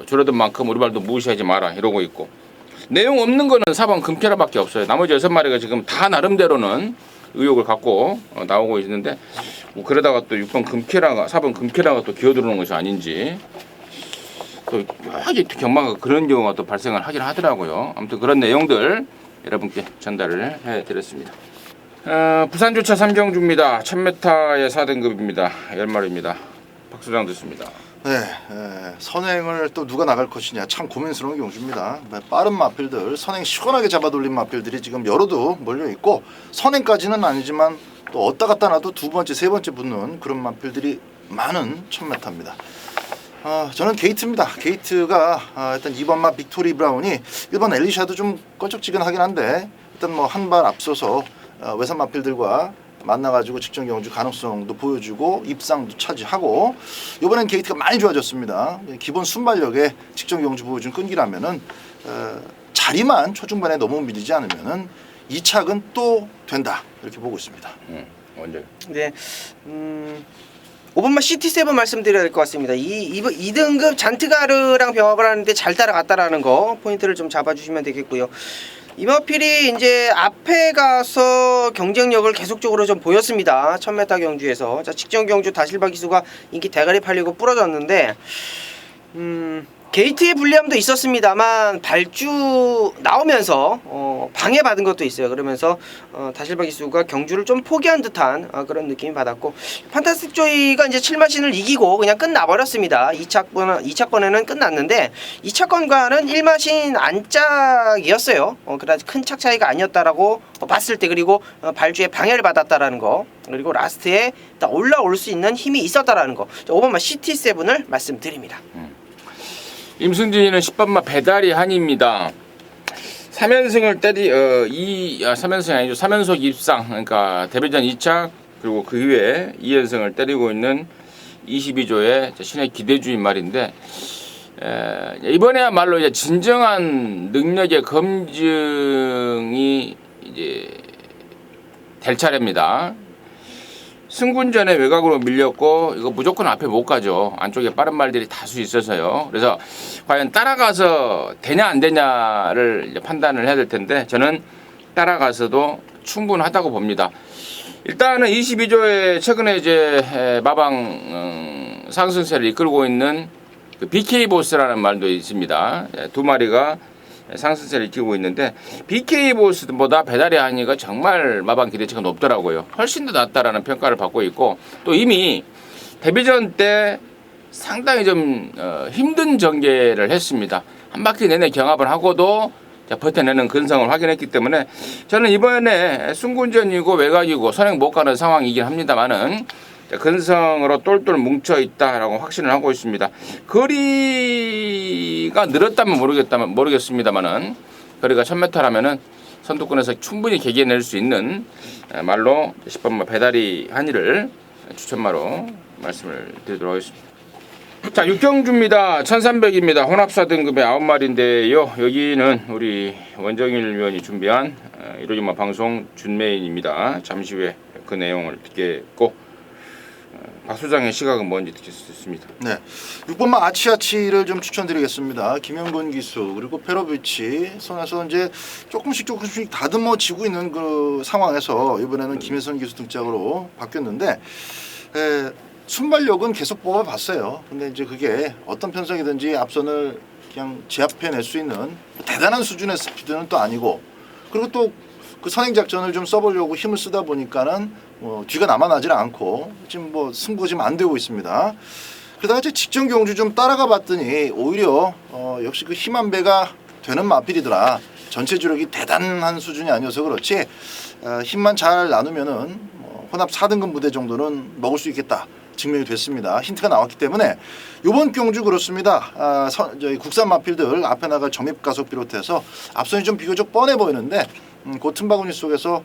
줄어든 만큼 우리 말도 무시하지 마라 이러고 있고 내용 없는 거는 4번 금캐라밖에 없어요. 나머지 6마리가 지금 다 나름대로는 의욕을 갖고 나오고 있는데 뭐 그러다가 또 6번 금캐라가 4번 금캐라가 또 기어들어오는 것이 아닌지 또 여기 경마가 그런 경우가 또 발생을 하긴 하더라고요. 아무튼 그런 내용들 여러분께 전달을 해드렸습니다. 부산주차 3경주입니다. 1000m의 4등급입니다. 10마리입니다. 박수장 듣습니다. 네, 선행을 또 누가 나갈 것이냐 참 고민스러운 경주입니다. 빠른 마필들, 선행 시원하게 잡아돌린 마필들이 지금 여러도 몰려있고 선행까지는 아니지만 또 얻다 갔다 놔도 두 번째, 세 번째 붙는 그런 마필들이 많은 1000m입니다. 저는 게이트입니다. 게이트가 일단 2번마 빅토리 브라운이 1번 엘리샤도 좀 껄쩍지근하긴 한데 일단 뭐 한 발 앞서서 외산 마필들과 만나가지고 직전 경주 가능성도 보여주고 입상도 차지하고 이번엔 게이트가 많이 좋아졌습니다. 기본 순발력에 직전 경주 보여준 끈기라면은 자리만 초중반에 너무 밀리지 않으면은 2착은 또 된다 이렇게 보고 있습니다. 언제? 네, 5번마 CT7 말씀드려야 될 것 같습니다. 2등급 잔트가르랑 병합을 하는데 잘 따라갔다라는 거 포인트를 좀 잡아주시면 되겠고요. 이머필이 이제 앞에 가서 경쟁력을 계속적으로 좀 보였습니다. 1000m 경주에서. 자, 직전 경주 다실바 기수가 인기 대가리 팔리고 부러졌는데 게이트의 불리함도 있었습니다만 발주 나오면서 방해받은 것도 있어요. 그러면서 다실바 기수가 경주를 좀 포기한 듯한 그런 느낌이 받았고 판타스틱 조이가 이제 7마신을 이기고 그냥 끝나버렸습니다. 2차권에는 끝났는데 2차권과는 1마신 안짝이었어요. 그다지 큰 착 차이가 아니었다라고 봤을 때 그리고 발주에 방해를 받았다라는 거 그리고 라스트에 올라올 수 있는 힘이 있었다라는 거 5번마 CT7을 말씀드립니다. 임승진이는 10번마 배달이 한입니다. 3연승을 3연승이 아니죠. 3연속 입상. 그러니까 데뷔전 2착 그리고 그 이후에 2연승을 때리고 있는 22조의 신의 기대주인 말인데 이번에야말로 이제 진정한 능력의 검증이 이제 될 차례입니다. 승군전에 외곽으로 밀렸고 이거 무조건 앞에 못 가죠. 안쪽에 빠른 말들이 다수 있어서요. 그래서 과연 따라가서 되냐 안 되냐를 이제 판단을 해야 될 텐데 저는 따라가서도 충분하다고 봅니다. 일단은 22조에 최근에 이제 마방 상승세를 이끌고 있는 그 BK 보스라는 말도 있습니다. 두 마리가 상승세를 이끌고 있는데 BK 보스보다 배달의 한이가 정말 마방 기대치가 높더라고요. 훨씬 더 낫다라는 평가를 받고 있고 또 이미 데뷔전 때 상당히 좀 힘든 전개를 했습니다. 한 바퀴 내내 경합을 하고도 버텨내는 근성을 확인했기 때문에 저는 이번에 순군전이고 외곽이고 선행 못 가는 상황이긴 합니다만은 근성으로 똘똘 뭉쳐있다라고 확신을 하고 있습니다. 거리가 늘었다면 모르겠습니다만은 거리가 1000m라면은 선두권에서 충분히 개개낼 수 있는 말로 10번마 배달이 한이를 추천마로 말씀을 드리도록 하겠습니다. 자, 6경주입니다. 1300입니다. 혼합사 등급의 9마리인데요. 여기는 우리 원정일 위원이 준비한 이로지마 방송 준메인입니다. 잠시 후에 그 내용을 듣겠고 박 소장의 시각은 뭔지 듣겠습니다. 네, 6번마 아치아치를 좀 추천드리겠습니다. 김영건 기수 그리고 페로비치 선에서 이제 조금씩 다듬어지고 있는 그 상황에서 이번에는 김혜선 기수 등짝으로 바뀌었는데 순발력은 계속 뽑아봤어요. 근데 이제 그게 어떤 편성이든지 앞선을 그냥 제압해낼 수 있는 대단한 수준의 스피드는 또 아니고, 그리고 또 그 선행 작전을 좀 써보려고 힘을 쓰다 보니까는 뒤가 남아나질 않고 지금 승부가 지금 안 되고 있습니다. 그러다가 이제 직전 경주 좀 따라가 봤더니 오히려 역시 그 힘한 배가 되는 마필이더라. 전체 주력이 대단한 수준이 아니어서 그렇지 힘만 잘 나누면은 혼합 4등급 무대 정도는 먹을 수 있겠다 증명이 됐습니다. 힌트가 나왔기 때문에 이번 경주 그렇습니다. 저희 국산 마필들 앞에 나갈 점입 가속 비롯해서 앞선이 좀 비교적 뻔해 보이는데 그 틈바구니 속에서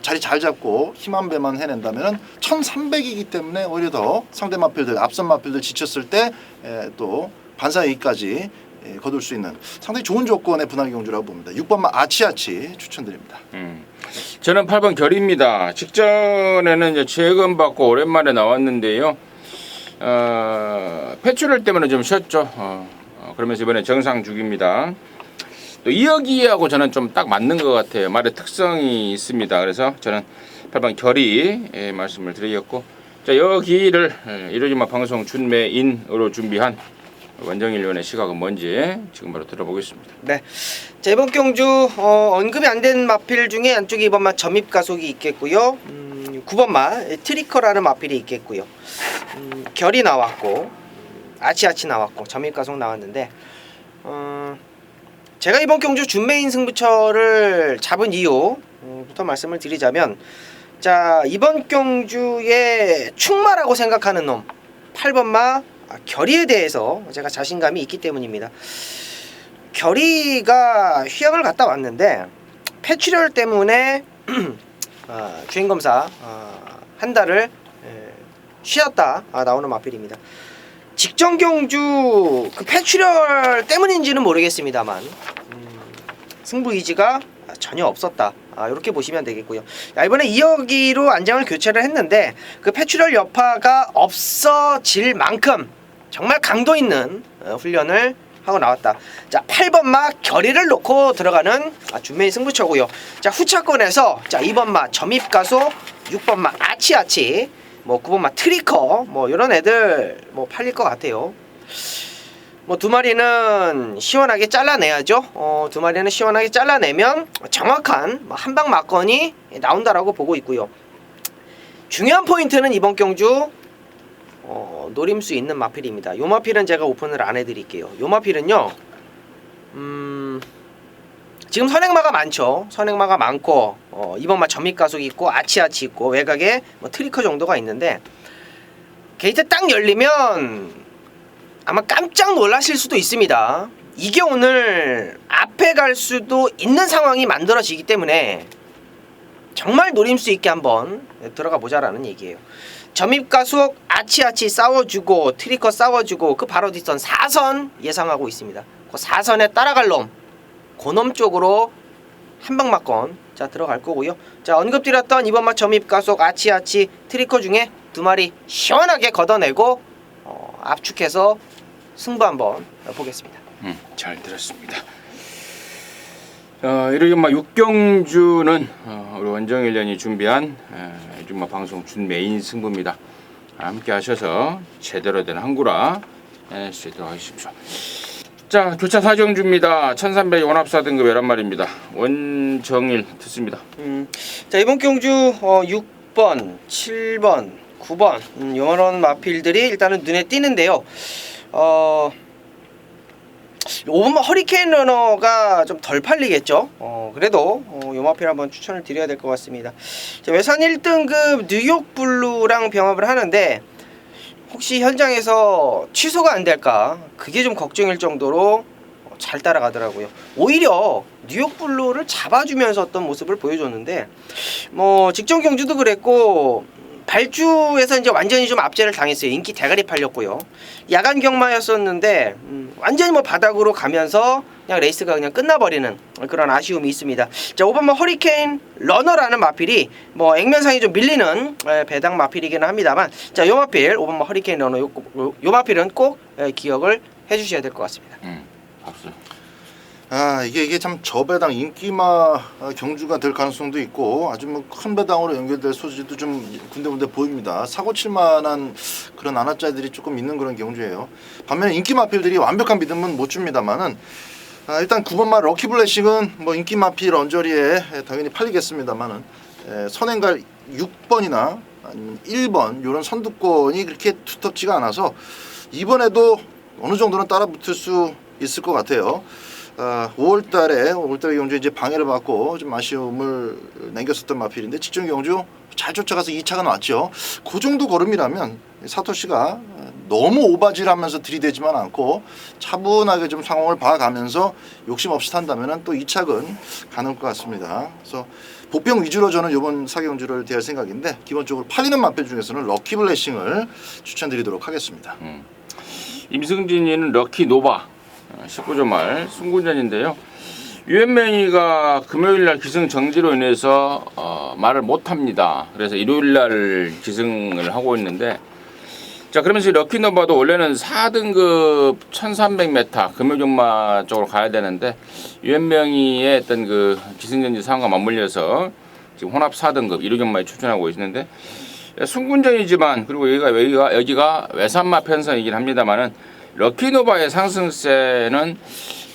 자리 잘 잡고 힘한 배만 해낸다면은 1300이기 때문에 오히려 더 상대 마필들 앞선 마필들 지쳤을 때 또 반사이익까지 거둘 수 있는 상당히 좋은 조건의 분할 경주라고 봅니다. 6번마 아치아치 추천드립니다. 저는 8번 결입니다. 직전에는 이제 최근 받고 오랜만에 나왔는데요. 폐출혈 때문에 좀 쉬었죠. 그러면서 이번에 정상 주기입니다. 또 이어기하고 저는 좀 딱 맞는 것 같아요. 말의 특성이 있습니다. 그래서 저는 8번 결의 말씀을 드리겠고, 자, 여기를 이루지마 방송 준매인으로 준비한 원정일 위원의 시각은 뭔지 지금 바로 들어보겠습니다. 네. 자, 이번 경주 언급이 안 된 마필 중에 안쪽에 2번마 점입 가속이 있겠고요. 9번마 트리커라는 마필이 있겠고요. 결이 나왔고 아치아치 나왔고 점입 가속 나왔는데 제가 이번 경주 준메인 승부처를 잡은 이유부터 말씀을 드리자면, 자, 이번 경주의 충마라고 생각하는 놈 8번마 결의에 대해서 제가 자신감이 있기 때문입니다. 결의가 휴양을 갔다 왔는데 폐출혈 때문에 주행검사 한 달을 쉬었다 나오는 마필입니다. 직전 경주 그 폐출혈 때문인지는 모르겠습니다만 승부 의지가 전혀 없었다. 이렇게 보시면 되겠고요. 이번에 2억이로 안장을 교체를 했는데 그 폐출혈 여파가 없어질 만큼 정말 강도 있는 훈련을 하고 나왔다. 자, 8번마 결의를 놓고 들어가는 준메인 승부처고요. 자, 후차권에서 자, 2번마 점입가속, 6번마 아치아치, 9번마 트리커 이런 애들 팔릴 것 같아요. 두 마리는 시원하게 잘라내야죠. 두 마리는 시원하게 잘라내면 정확한 한방 막건이 나온다라고 보고 있고요. 중요한 포인트는 이번 경주 노림 수 있는 마필입니다. 요 마필은 제가 오픈을 안 해드릴게요. 요 마필은요, 지금 선행마가 많죠. 선행마가 많고 2번마 점입 가속이 있고 아치아치 있고 외곽에 트리커 정도가 있는데, 게이트 딱 열리면 아마 깜짝 놀라실 수도 있습니다. 이게 오늘 앞에 갈 수도 있는 상황이 만들어지기 때문에 정말 노림 수 있게 한번 들어가 보자라는 얘기예요. 점입 가속 아치아치 싸워주고 트리커 싸워주고 그 바로 뒷선 4선 예상하고 있습니다. 그 4선에 따라갈 놈, 그놈 쪽으로 한방 막건 자 들어갈 거고요. 자, 언급드렸던 2번마 점입 가속 아치아치 트리커 중에 두 마리 시원하게 걷어내고 압축해서 승부 한번 보겠습니다. 잘 들었습니다. 이렇게 6경주는 우리 원정일 년이 준비한 요즘 방송 준메인 승부입니다. 함께 하셔서 제대로 된 항구라 수 있도록 하십시오. 자, 교차 4경주입니다. 1300 원합사 등급 11마리입니다. 원정일 듣습니다. 자, 이번 경주 6번, 7번, 9번 요런 마필들이 일단은 눈에 띄는데요. 5번 허리케인 러너가 좀 덜 팔리겠죠. 그래도 요 마필 한번 추천을 드려야 될 것 같습니다. 자, 외산 1등급 뉴욕 블루랑 병합을 하는데 혹시 현장에서 취소가 안 될까, 그게 좀 걱정일 정도로 잘 따라가더라고요. 오히려 뉴욕 블루를 잡아주면서 어떤 모습을 보여줬는데 직전 경주도 그랬고 발주에서 이제 완전히 좀 압제를 당했어요. 인기 대가리 팔렸고요. 야간 경마였었는데 완전히 뭐 바닥으로 가면서 그냥 레이스가 그냥 끝나버리는 그런 아쉬움이 있습니다. 자, 5번 허리케인 러너라는 마필이 뭐 액면상이 좀 밀리는 배당 마필이기는 합니다만, 자, 요 마필 5번 허리케인 러너 요 마필은 꼭 기억을 해주셔야 될 것 같습니다. 박수. 아, 이게 참 저배당 인기마 경주가 될 가능성도 있고 아주 뭐 큰 배당으로 연결될 소지도 좀 군데군데 보입니다. 사고 칠 만한 그런 안압자들이 조금 있는 그런 경주예요. 반면에 인기 마필들이 완벽한 믿음은 못 줍니다만은 일단 9번마 럭키 블레싱은 뭐 인기 마필 언저리에 당연히 팔리겠습니다만은 선행갈 6번이나 1번 이런 선두권이 그렇게 두텁지가 않아서 이번에도 어느 정도는 따라 붙을 수 있을 것 같아요. 5월달에 경주 이제 방해를 받고 좀 아쉬움을 남겼었던 마필인데 직전 경주 잘 쫓아가서 2차가 나왔죠. 그 정도 걸음이라면 사토시가 너무 오바질하면서 들이대지만 않고 차분하게 좀 상황을 봐가면서 욕심 없이 탄다면은 또 2착은 가능할 것 같습니다. 그래서 복병 위주로 저는 이번 사경주를 대할 생각인데 기본적으로 팔리는 마필 중에서는 럭키 블레싱을 추천드리도록 하겠습니다. 임승진이는 럭키 노바 19조 말 승군전인데요. 유엔맹이가 금요일날 기승 정지로 인해서 말을 못합니다. 그래서 일요일날 기승을 하고 있는데, 자, 그러면서 럭키 노바도 원래는 4등급 1300m 금요경마 쪽으로 가야 되는데 유엔명이의 어떤 그 기승전지 상황과 맞물려서 지금 혼합 4등급 1호경마에 추천하고 있는데, 순군전이지만 그리고 여기가 외산마 편성이긴 합니다만은 럭키노바의 상승세는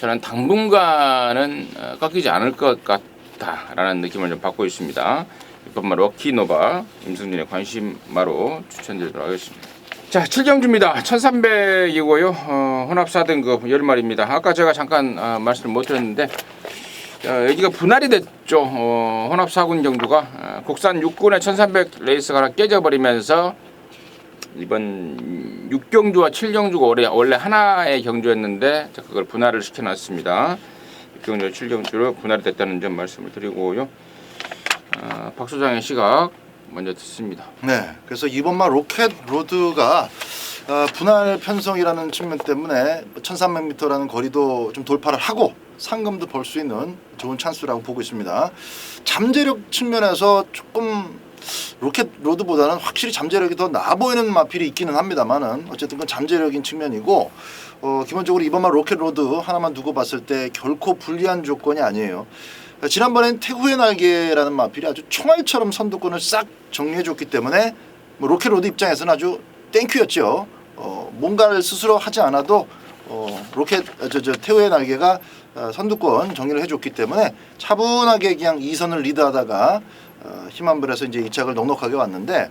저는 당분간은 꺾이지 않을 것 같다라는 느낌을 좀 받고 있습니다. 이것만 럭키노바 임승진의 관심마로 추천드리도록 하겠습니다. 자, 7경주입니다. 1300이고요. 혼합 4등급 10마리입니다. 아까 제가 잠깐 말씀을 못 드렸는데 여기가 분할이 됐죠. 혼합 4군 경주가 국산 6군의 1300 레이스가 하나 깨져버리면서 이번 6경주와 7경주가 원래 하나의 경주였는데 그걸 분할을 시켜놨습니다. 6경주와 7경주로 분할이 됐다는 점 말씀을 드리고요. 박 소장의 시각 먼저 듣습니다. 네, 그래서 이번만 로켓 로드가 분할 편성이라는 측면 때문에 1300m라는 거리도 좀 돌파를 하고 상금도 벌 수 있는 좋은 찬스라고 보고 있습니다. 잠재력 측면에서 조금 로켓 로드보다는 확실히 잠재력이 더 나아 보이는 마필이 있기는 합니다만은 어쨌든 그건 잠재력인 측면이고 기본적으로 이번만 로켓 로드 하나만 두고 봤을 때 결코 불리한 조건이 아니에요. 지난번엔 태후의 날개라는 마필이 아주 총알처럼 선두권을 싹 정리해줬기 때문에 뭐 로켓 로드 입장에서는 아주 땡큐였죠. 뭔가를 스스로 하지 않아도 태후의 날개가 선두권 정리를 해줬기 때문에 차분하게 그냥 2선을 리드하다가 힘한불에서 이제 2착을 넉넉하게 왔는데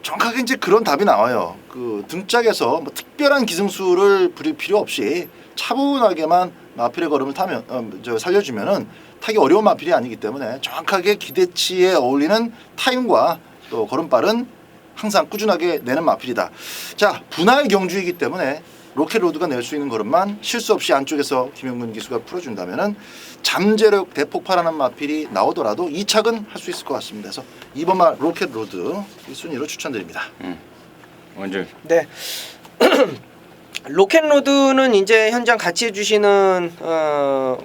정확하게 이제 그런 답이 나와요. 그 등짝에서 뭐 특별한 기승수를 부릴 필요 없이 차분하게만 마필의 걸음을 타면 살려주면은 타기 어려운 마필이 아니기 때문에 정확하게 기대치에 어울리는 타임과 또 걸음발은 항상 꾸준하게 내는 마필이다. 자, 분할 경주이기 때문에 로켓 로드가 낼 수 있는 걸음만 실수 없이 안쪽에서 김영근 기수가 풀어준다면은 잠재력 대폭발하는 마필이 나오더라도 2착은 할 수 있을 것 같습니다. 그래서 2번마 로켓 로드 이 순위로 추천드립니다. 먼저 네. 로켓로드는 이제 현장 같이 해주시는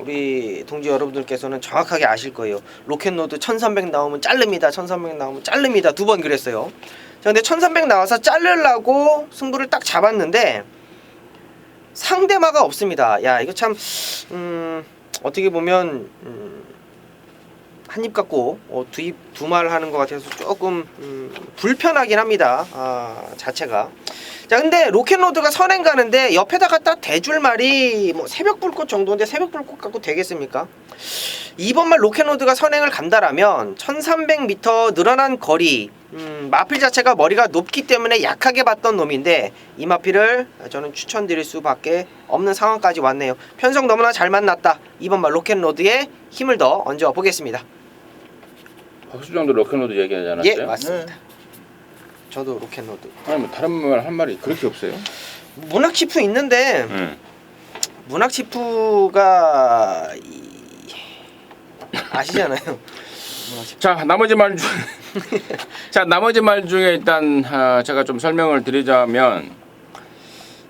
우리 동지 여러분들께서는 정확하게 아실 거예요. 로켓로드 1300 나오면 자릅니다. 1300 나오면 자릅니다. 2번 그랬어요. 자, 근데 1300 나와서 자르려고 승부를 딱 잡았는데 상대마가 없습니다. 야, 이거 참 어떻게 보면 한입 갖고 두 말 하는 것 같아서 조금 불편하긴 합니다. 자체가. 자, 근데 로켓로드가 선행 가는데 옆에다 갖다 대줄 말이 뭐 새벽불꽃 정도인데 새벽불꽃 갖고 되겠습니까? 2번말 로켓로드가 선행을 간다라면 1300m 늘어난 거리, 마필 자체가 머리가 높기 때문에 약하게 봤던 놈인데 이 마필을 저는 추천드릴 수밖에 없는 상황까지 왔네요. 편성 너무나 잘 만났다. 2번말 로켓로드에 힘을 더 얹어 보겠습니다. 박수장도 로켓로드 얘기하지 않았어요? 예, 맞습니다. 저도 로켓로드. 아니 뭐 다른 말 한 말이 그렇게 없어요? 문학치프 있는데 문학치프가 아시잖아요. 자 나머지 말 중, 자 나머지 말 중에 일단 제가 좀 설명을 드리자면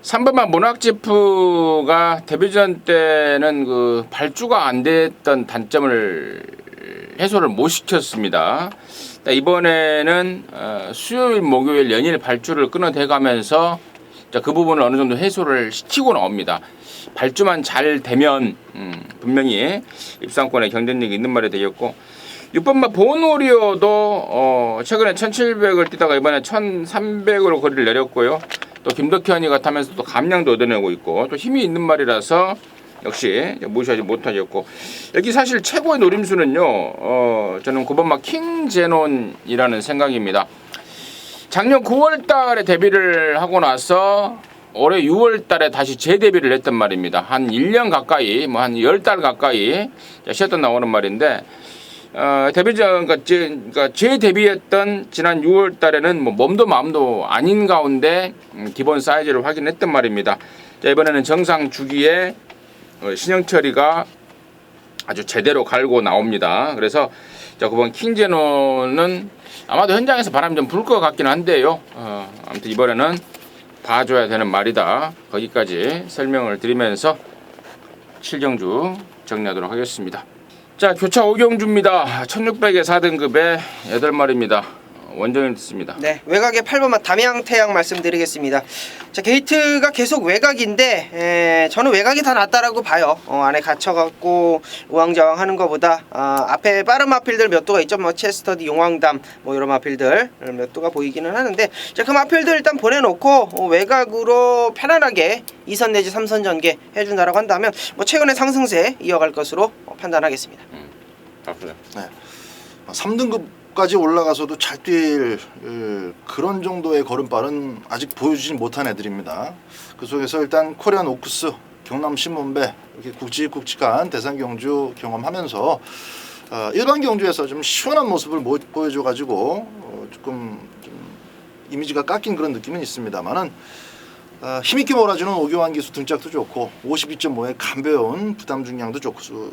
3번만 모낙지프가 데뷔전 때는 그 발주가 안 됐던 단점을 해소를 못 시켰습니다. 이번에는 수요일, 목요일 연일 발주를 끊어대가면서 그 부분을 어느 정도 해소를 시키고 나옵니다. 발주만 잘 되면 분명히 입상권에 경쟁력이 있는 말이 되겠고 6번마 보노리오도 최근에 1700을 뛰다가 이번에 1300으로 거리를 내렸고요. 또 김덕현이가 타면서 또 감량도 얻어내고 있고 또 힘이 있는 말이라서 역시 무시하지 못하겠고 여기 사실 최고의 노림수는요 저는 9번마 킹제논이라는 생각입니다. 작년 9월 달에 데뷔를 하고 나서 올해 6월 달에 다시 재데뷔를 했단 말입니다. 한 1년 가까이 뭐 한 10달 가까이 쉬었다 나오는 말인데 데뷔전 그러니까 재데뷔했던 지난 6월 달에는 뭐 몸도 마음도 아닌 가운데 기본 사이즈를 확인했단 말입니다. 자, 이번에는 정상 주기에 신영철이가 아주 제대로 갈고 나옵니다. 그래서 자, 9번 킹제논은 아마도 현장에서 바람이 좀 불 것 같긴 한데요. 아무튼 이번에는 봐줘야 되는 말이다. 거기까지 설명을 드리면서 7경주 정리하도록 하겠습니다. 자, 교차 5경주입니다. 1600에 4등급에 8마리입니다. 원정이 듣습니다. 네, 외곽의 8번마 담양태양 말씀드리겠습니다. 자, 게이트가 계속 외곽인데 저는 외곽이 더 낫다라고 봐요. 안에 갇혀갖고 우왕좌왕 하는 것보다 앞에 빠른 마필들 몇 도가 있죠. 뭐 체스터디, 용왕담 뭐 이런 마필들 몇 도가 보이기는 하는데 자, 그 마필들 일단 보내놓고 외곽으로 편안하게 2선 내지 3선 전개 해준다라고 한다면 뭐 최근의 상승세 이어갈 것으로 판단하겠습니다. 앞으로. 네. 3등급까지 올라가서도 잘 뛸 그런 정도의 걸음발은 아직 보여주지 못한 애들입니다. 그 속에서 일단 코리안 오크스, 경남 신문배 이렇게 굵직굵직한 대상 경주 경험하면서 일반 경주에서 좀 시원한 모습을 보여줘가지고 조금 좀 이미지가 깎인 그런 느낌은 있습니다만은 힘있게 몰아주는 오교환 기수 등짝도 좋고 52.5의 가벼운 부담 중량도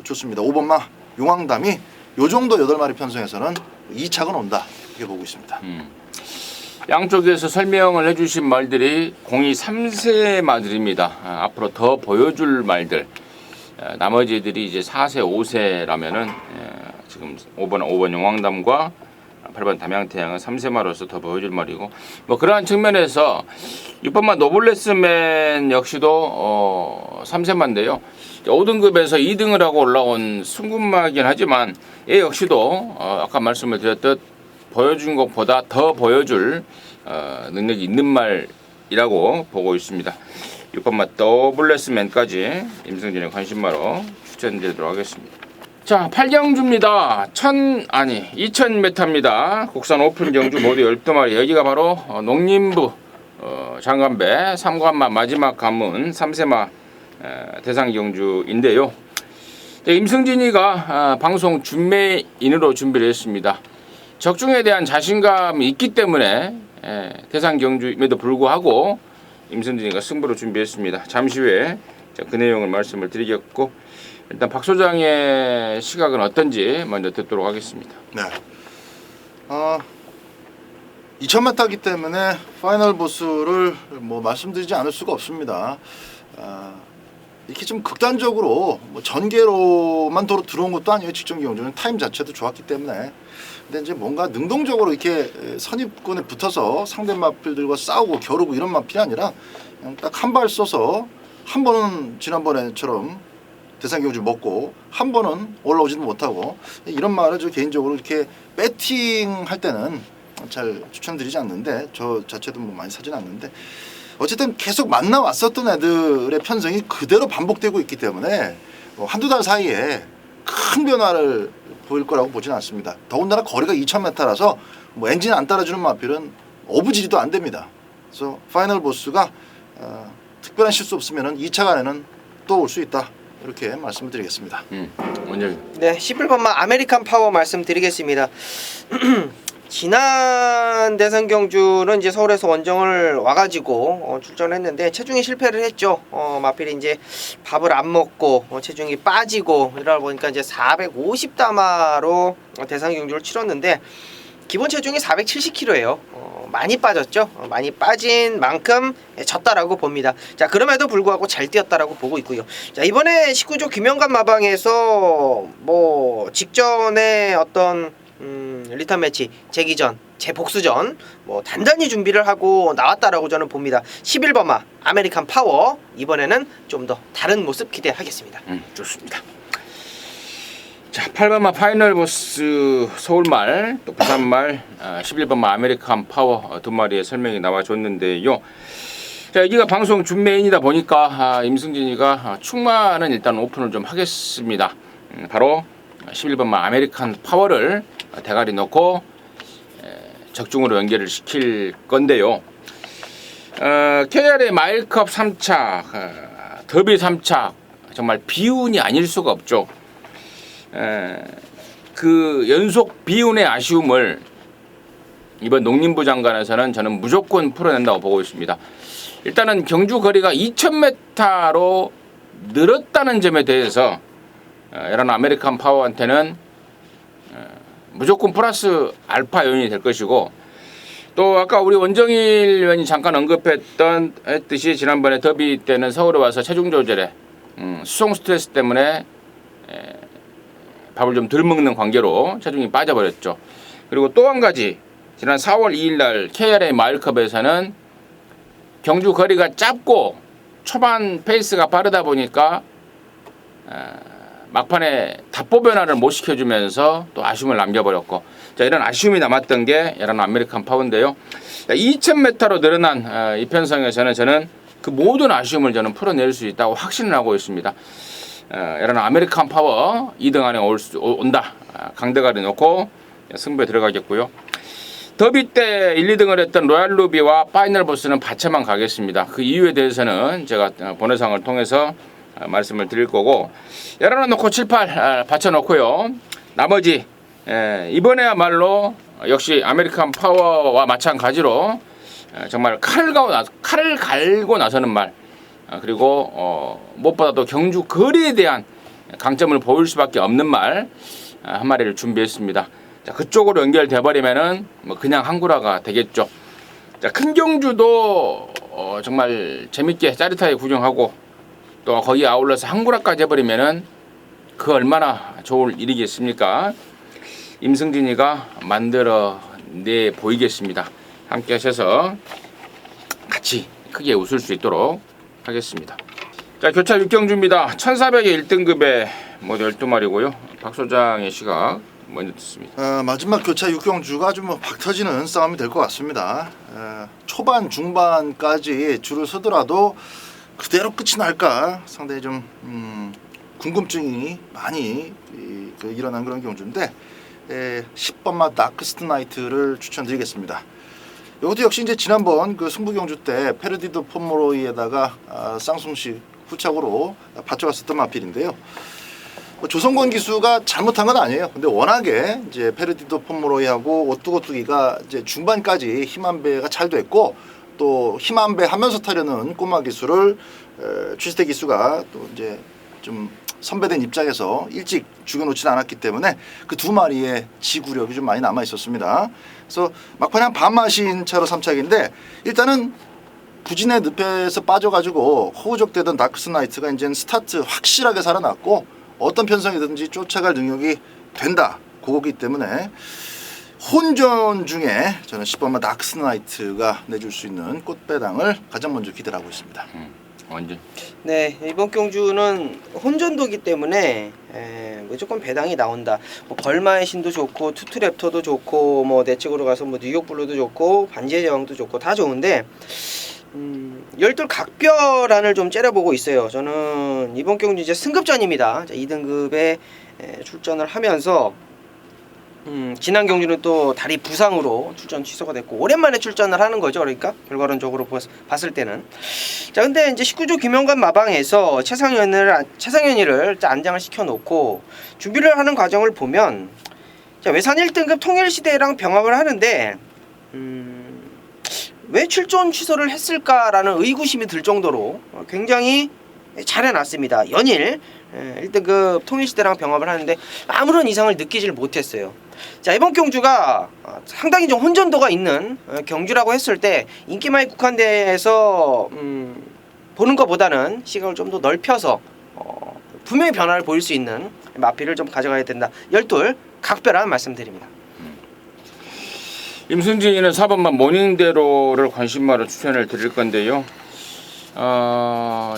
좋습니다. 5번마 용왕담이 요 정도 8마리 편성에서는 2착은 온다 이렇게 보고 있습니다. 양쪽에서 설명을 해주신 말들이 공이 3세 마들입니다. 앞으로 더 보여줄 말들. 나머지 애들이 이제 4세, 5세라면은 지금 5번 용왕담과 8번 담양태양은 3세마로서 더 보여줄 말이고 뭐 그러한 측면에서 6번마 노블레스맨 역시도 3세마인데요. 5등급에서 2등을 하고 올라온 승군마이긴 하지만 얘 역시도 아까 말씀을 드렸듯 보여준 것보다 더 보여줄 능력이 있는 말이라고 보고 있습니다. 6번마 노블레스맨까지 임승진의 관심마로 추천드리도록 하겠습니다. 자, 8경주입니다. 2000m입니다. 국산 오픈 경주 모두 12마리. 여기가 바로 농림부 장관배 3관마 마지막 관문 3세마 대상 경주인데요. 임승진이가 방송 준매인으로 준비를 했습니다. 적중에 대한 자신감이 있기 때문에 대상 경주임에도 불구하고 임승진이가 승부로 준비했습니다. 잠시 후에 그 내용을 말씀을 드리겠고 일단 박 소장의 시각은 어떤지 먼저 듣도록 하겠습니다. 네. 2000m이기 때문에 파이널 보스를 뭐 말씀드리지 않을 수가 없습니다. 이렇게 좀 극단적으로 뭐 전개로만 들어온 것도 아니에요. 직전 경주는 타임 자체도 좋았기 때문에. 근데 이제 뭔가 능동적으로 이렇게 선입권에 붙어서 상대 마필들과 싸우고 겨루고 이런 마필이 아니라 그냥 딱 한 발 쏘서 한 번은 지난번에처럼 대상 경주 먹고 한 번은 올라오지도 못하고 이런 말을 저 개인적으로 이렇게 배팅 할 때는 잘 추천드리지 않는데 저 자체도 뭐 많이 사진 않는데 어쨌든 계속 만나왔었던 애들의 편성이 그대로 반복되고 있기 때문에 뭐 한두 달 사이에 큰 변화를 보일 거라고 보지는 않습니다. 더군다나 거리가 2000m라서 뭐 엔진 안 따라주는 마필은 오부지리도 안 됩니다. 그래서 파이널 보스가 특별한 실수 없으면 2차 간에는 또 올 수 있다. 이렇게 말씀을 드리겠습니다. 원장님. 네, 11번마 아메리칸 파워 말씀드리겠습니다. 지난 대선 경주는 이제 서울에서 원정을 와가지고 출전했는데 체중이 실패를 했죠. 마필이 이제 밥을 안 먹고 체중이 빠지고 이러다 보니까 이제 450담화로 대선 경주를 치렀는데 기본 체중이 470kg예요. 많이 빠졌죠. 많이 빠진 만큼 졌다라고 봅니다. 자, 그럼에도 불구하고 잘 뛰었다라고 보고 있고요. 자, 이번에 19조 김영관 마방에서 뭐 직전에 어떤 리턴 매치, 재기전, 재복수전 뭐 단단히 준비를 하고 나왔다라고 저는 봅니다. 11번마 아메리칸 파워 이번에는 좀 더 다른 모습 기대하겠습니다. 좋습니다. 자, 8번마 파이널 보스 서울말, 또 부산말 11번마 아메리칸 파워 두 마리의 설명이 나와줬는데요. 자, 여기가 방송 준메인이다 보니까 임승진이가 충만은 일단 오픈을 좀 하겠습니다. 바로 11번마 아메리칸 파워를 대가리 넣고 적중으로 연결을 시킬 건데요. KR의 마일컵 3차, 더비 3차 정말 비운이 아닐 수가 없죠. 그 연속 비운의 아쉬움을 이번 농림부 장관에서는 저는 무조건 풀어낸다고 보고 있습니다. 일단은 경주 거리가 2000m로 늘었다는 점에 대해서 이런 아메리칸 파워한테는 무조건 플러스 알파 요인이 될 것이고, 또 아까 우리 원정일 의원이 잠깐 언급했듯이 지난번에 더비 때는 서울에 와서 체중 조절에 수송 스트레스 때문에 밥을 좀 덜 먹는 관계로 체중이 빠져버렸죠. 그리고 또 한 가지, 지난 4월 2일 날 KRA 마일컵에서는 경주 거리가 짧고 초반 페이스가 빠르다 보니까 막판에 답보 변화를 못 시켜주면서 또 아쉬움을 남겨버렸고, 자, 이런 아쉬움이 남았던 게 이런 아메리칸 파워인데요. 2000m로 늘어난 이 편성에서는 저는 그 모든 아쉬움을 저는 풀어낼 수 있다고 확신을 하고 있습니다. 이런 아메리칸 파워 2등 안에 온다. 강대가리 놓고 승부에 들어가겠고요. 더비 때 1, 2등을 했던 로얄 루비와 파이널 보스는 받쳐만 가겠습니다. 그 이유에 대해서는 제가 번외상을 통해서 말씀을 드릴 거고, 열어놓고 7, 8 받쳐놓고요. 나머지 이번에야말로 역시 아메리칸 파워와 마찬가지로 정말 칼을 갈고 나서는 말, 그리고 무엇보다도 경주 거리에 대한 강점을 보일 수밖에 없는 말 한 마리를 준비했습니다. 자, 그쪽으로 연결돼 버리면은 뭐 그냥 항구라가 되겠죠. 자, 큰 경주도 정말 재밌게 짜릿하게 구경하고 또 거기에 아울러서 항구라까지 해버리면은 그 얼마나 좋을 일이겠습니까? 임승진이가 만들어내 보이겠습니다. 함께 하셔서 같이 크게 웃을 수 있도록 하겠습니다. 자, 교차 6경주입니다. 1400의 1등급의 모두 12마리고요. 박 소장의 시각 먼저 듣습니다. 마지막 교차 6경주가 좀 박터지는 싸움이 될 것 같습니다. 초반 중반까지 줄을 서더라도 그대로 끝이 날까 상당히 좀 궁금증이 많이 일어난 그런 경주인데, 10번마 다크스트 나이트를 추천드리겠습니다. 이것도 역시 이제 지난번 그 승부 경주 때 페르디도 포모로이에다가 쌍송식 후착으로 받쳐갔었던 마필인데요. 조성권 기수가 잘못한 건 아니에요. 근데 워낙에 이제 페르디도 포모로이하고 오뚜고뚜기가 이제 중반까지 힘한배가 잘 됐고, 또 힘한배 하면서 타려는 꼬마 기수를 취스테 기수가 또 이제 좀 선배된 입장에서 일찍 죽여놓지 않았기 때문에 그 두 마리의 지구력이 좀 많이 남아 있었습니다. 그래서 막판에 한 반마신 차로 3착인데, 일단은 부진의 늪에서 빠져가지고 호우적되던 다크스 나이트가 이제는 스타트 확실하게 살아났고 어떤 편성이든지 쫓아갈 능력이 된다. 그거기 때문에 혼전 중에 저는 10번마 다크스 나이트가 내줄 수 있는 꽃배당을 가장 먼저 기대를 하고 있습니다. 완전. 네, 이번 경주는 혼전도기 때문에 무조건 배당이 나온다. 뭐 벌마의 신도 좋고 투투랩터도 좋고 뭐 내측으로 가서 뭐 뉴욕 블루도 좋고 반지의 제왕도 좋고 다 좋은데 열둘 각별안을 좀 째려보고 있어요. 저는 이번 경주 이제 승급전입니다. 2등급에 출전을 하면서 지난 경주는 또 다리 부상으로 출전 취소가 됐고 오랜만에 출전을 하는 거죠. 그러니까 결과론적으로 봤을 때는. 자, 근데 이제 19조 김영관 마방에서 최상현이를 안장을 시켜놓고 준비를 하는 과정을 보면 자, 외산 1등급 통일시대랑 병합을 하는데 왜 출전 취소를 했을까라는 의구심이 들 정도로 굉장히 잘 해놨습니다. 연일 1등급 통일시대랑 병합을 하는데 아무런 이상을 느끼질 못했어요. 자, 이번 경주가 상당히 좀 혼전도가 있는 경주라고 했을 때 인기마이 국한대에서 보는 것보다는 시각을 좀 더 넓혀서 분명히 변화를 보일 수 있는 마필을 좀 가져가야 된다. 12 각별한 말씀드립니다. 임승진이는 4번만 모닝대로를 관심마로 추천을 드릴 건데요.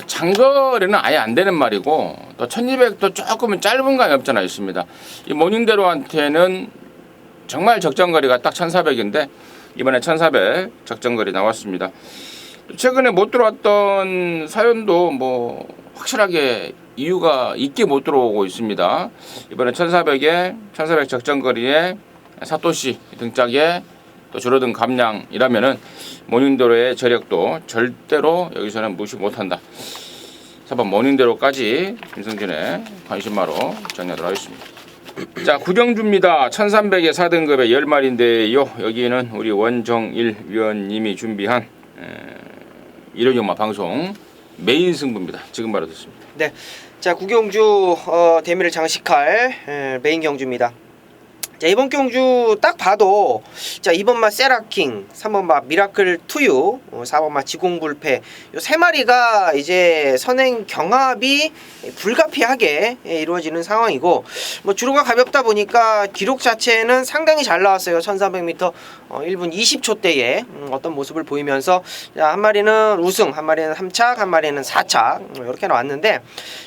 장거리는 아예 안 되는 말이고 또 1200도 조금은 짧은 감이 없잖아 있습니다. 이 모닝대로한테는 정말 적정거리가 딱 1400인데 이번에 1400 적정거리 나왔습니다. 최근에 못 들어왔던 사연도 뭐 확실하게 이유가 있게 못 들어오고 있습니다. 이번에 1400에 1400 적정거리에 사토시 등짝에 또 줄어든 감량이라면은 모닝대로의 저력도 절대로 여기서는 무시 못한다. 4번 모닝대로까지 김승진의 관심마로 정리하도록 하겠습니다. 자, 구경주입니다. 1300의 4등급의 10마리인데요. 여기는 우리 원정일 위원님이 준비한 일요일마 방송 메인 승부입니다. 지금 바로 듣습니다. 네, 자, 구경주 대미를 장식할 메인 경주입니다. 자, 이번 경주 딱 봐도 자, 2번마 세라킹, 3번마 미라클 투유, 4번마 지공불패 요 세 마리가 이제 선행 경합이 불가피하게 이루어지는 상황이고 뭐 주로가 가볍다 보니까 기록 자체는 상당히 잘 나왔어요. 1300m 1분 20초대에 어떤 모습을 보이면서 자, 한 마리는 우승, 한 마리는 3착, 한 마리는 4착 이렇게 나왔는데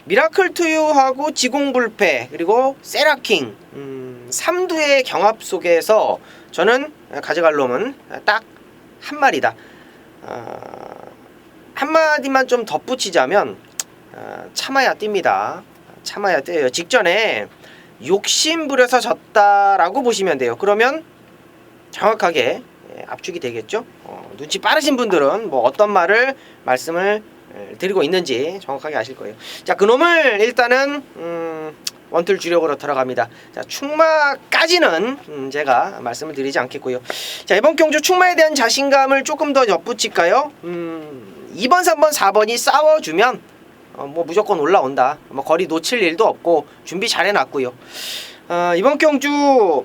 미라클 투유하고 지공불패 그리고 세라킹 3두의 경합 속에서 저는 가져갈 놈은 딱 한 마리다. 한마디만 좀 덧붙이자면 참아야 뜁니다. 참아야 뛰어요. 직전에 욕심부려서 졌다라고 보시면 돼요. 그러면 정확하게 압축이 되겠죠. 눈치 빠르신 분들은 뭐 어떤 말씀을 드리고 있는지 정확하게 아실 거예요. 자, 그놈을 일단은 원툴 주력으로 들어갑니다. 자, 충마까지는 제가 말씀을 드리지 않겠고요. 자, 이번 경주 충마에 대한 자신감을 조금 더 엿붙일까요? 2번, 3번, 4번이 싸워주면 뭐 무조건 올라온다. 뭐 거리 놓칠 일도 없고 준비 잘 해놨고요. 이번 경주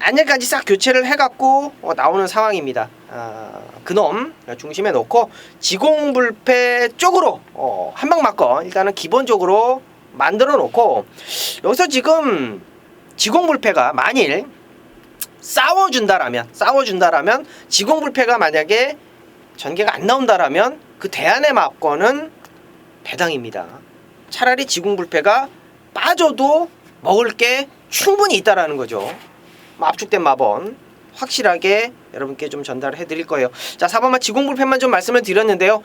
안녕까지 싹 교체를 해갖고 나오는 상황입니다. 그놈 중심에 놓고 지공불패 쪽으로 한 방 맞건 일단은 기본적으로 만들어 놓고 여기서 지금 지공불패가 만일 싸워준다라면 지공불패가 만약에 전개가 안 나온다라면 그 대안의 막건은 배당입니다. 차라리 지공불패가 빠져도 먹을 게 충분히 있다라는 거죠. 압축된 마번 확실하게 여러분께 좀 전달해 드릴 거예요. 자, 4번마 지공불패만 좀 말씀을 드렸는데요.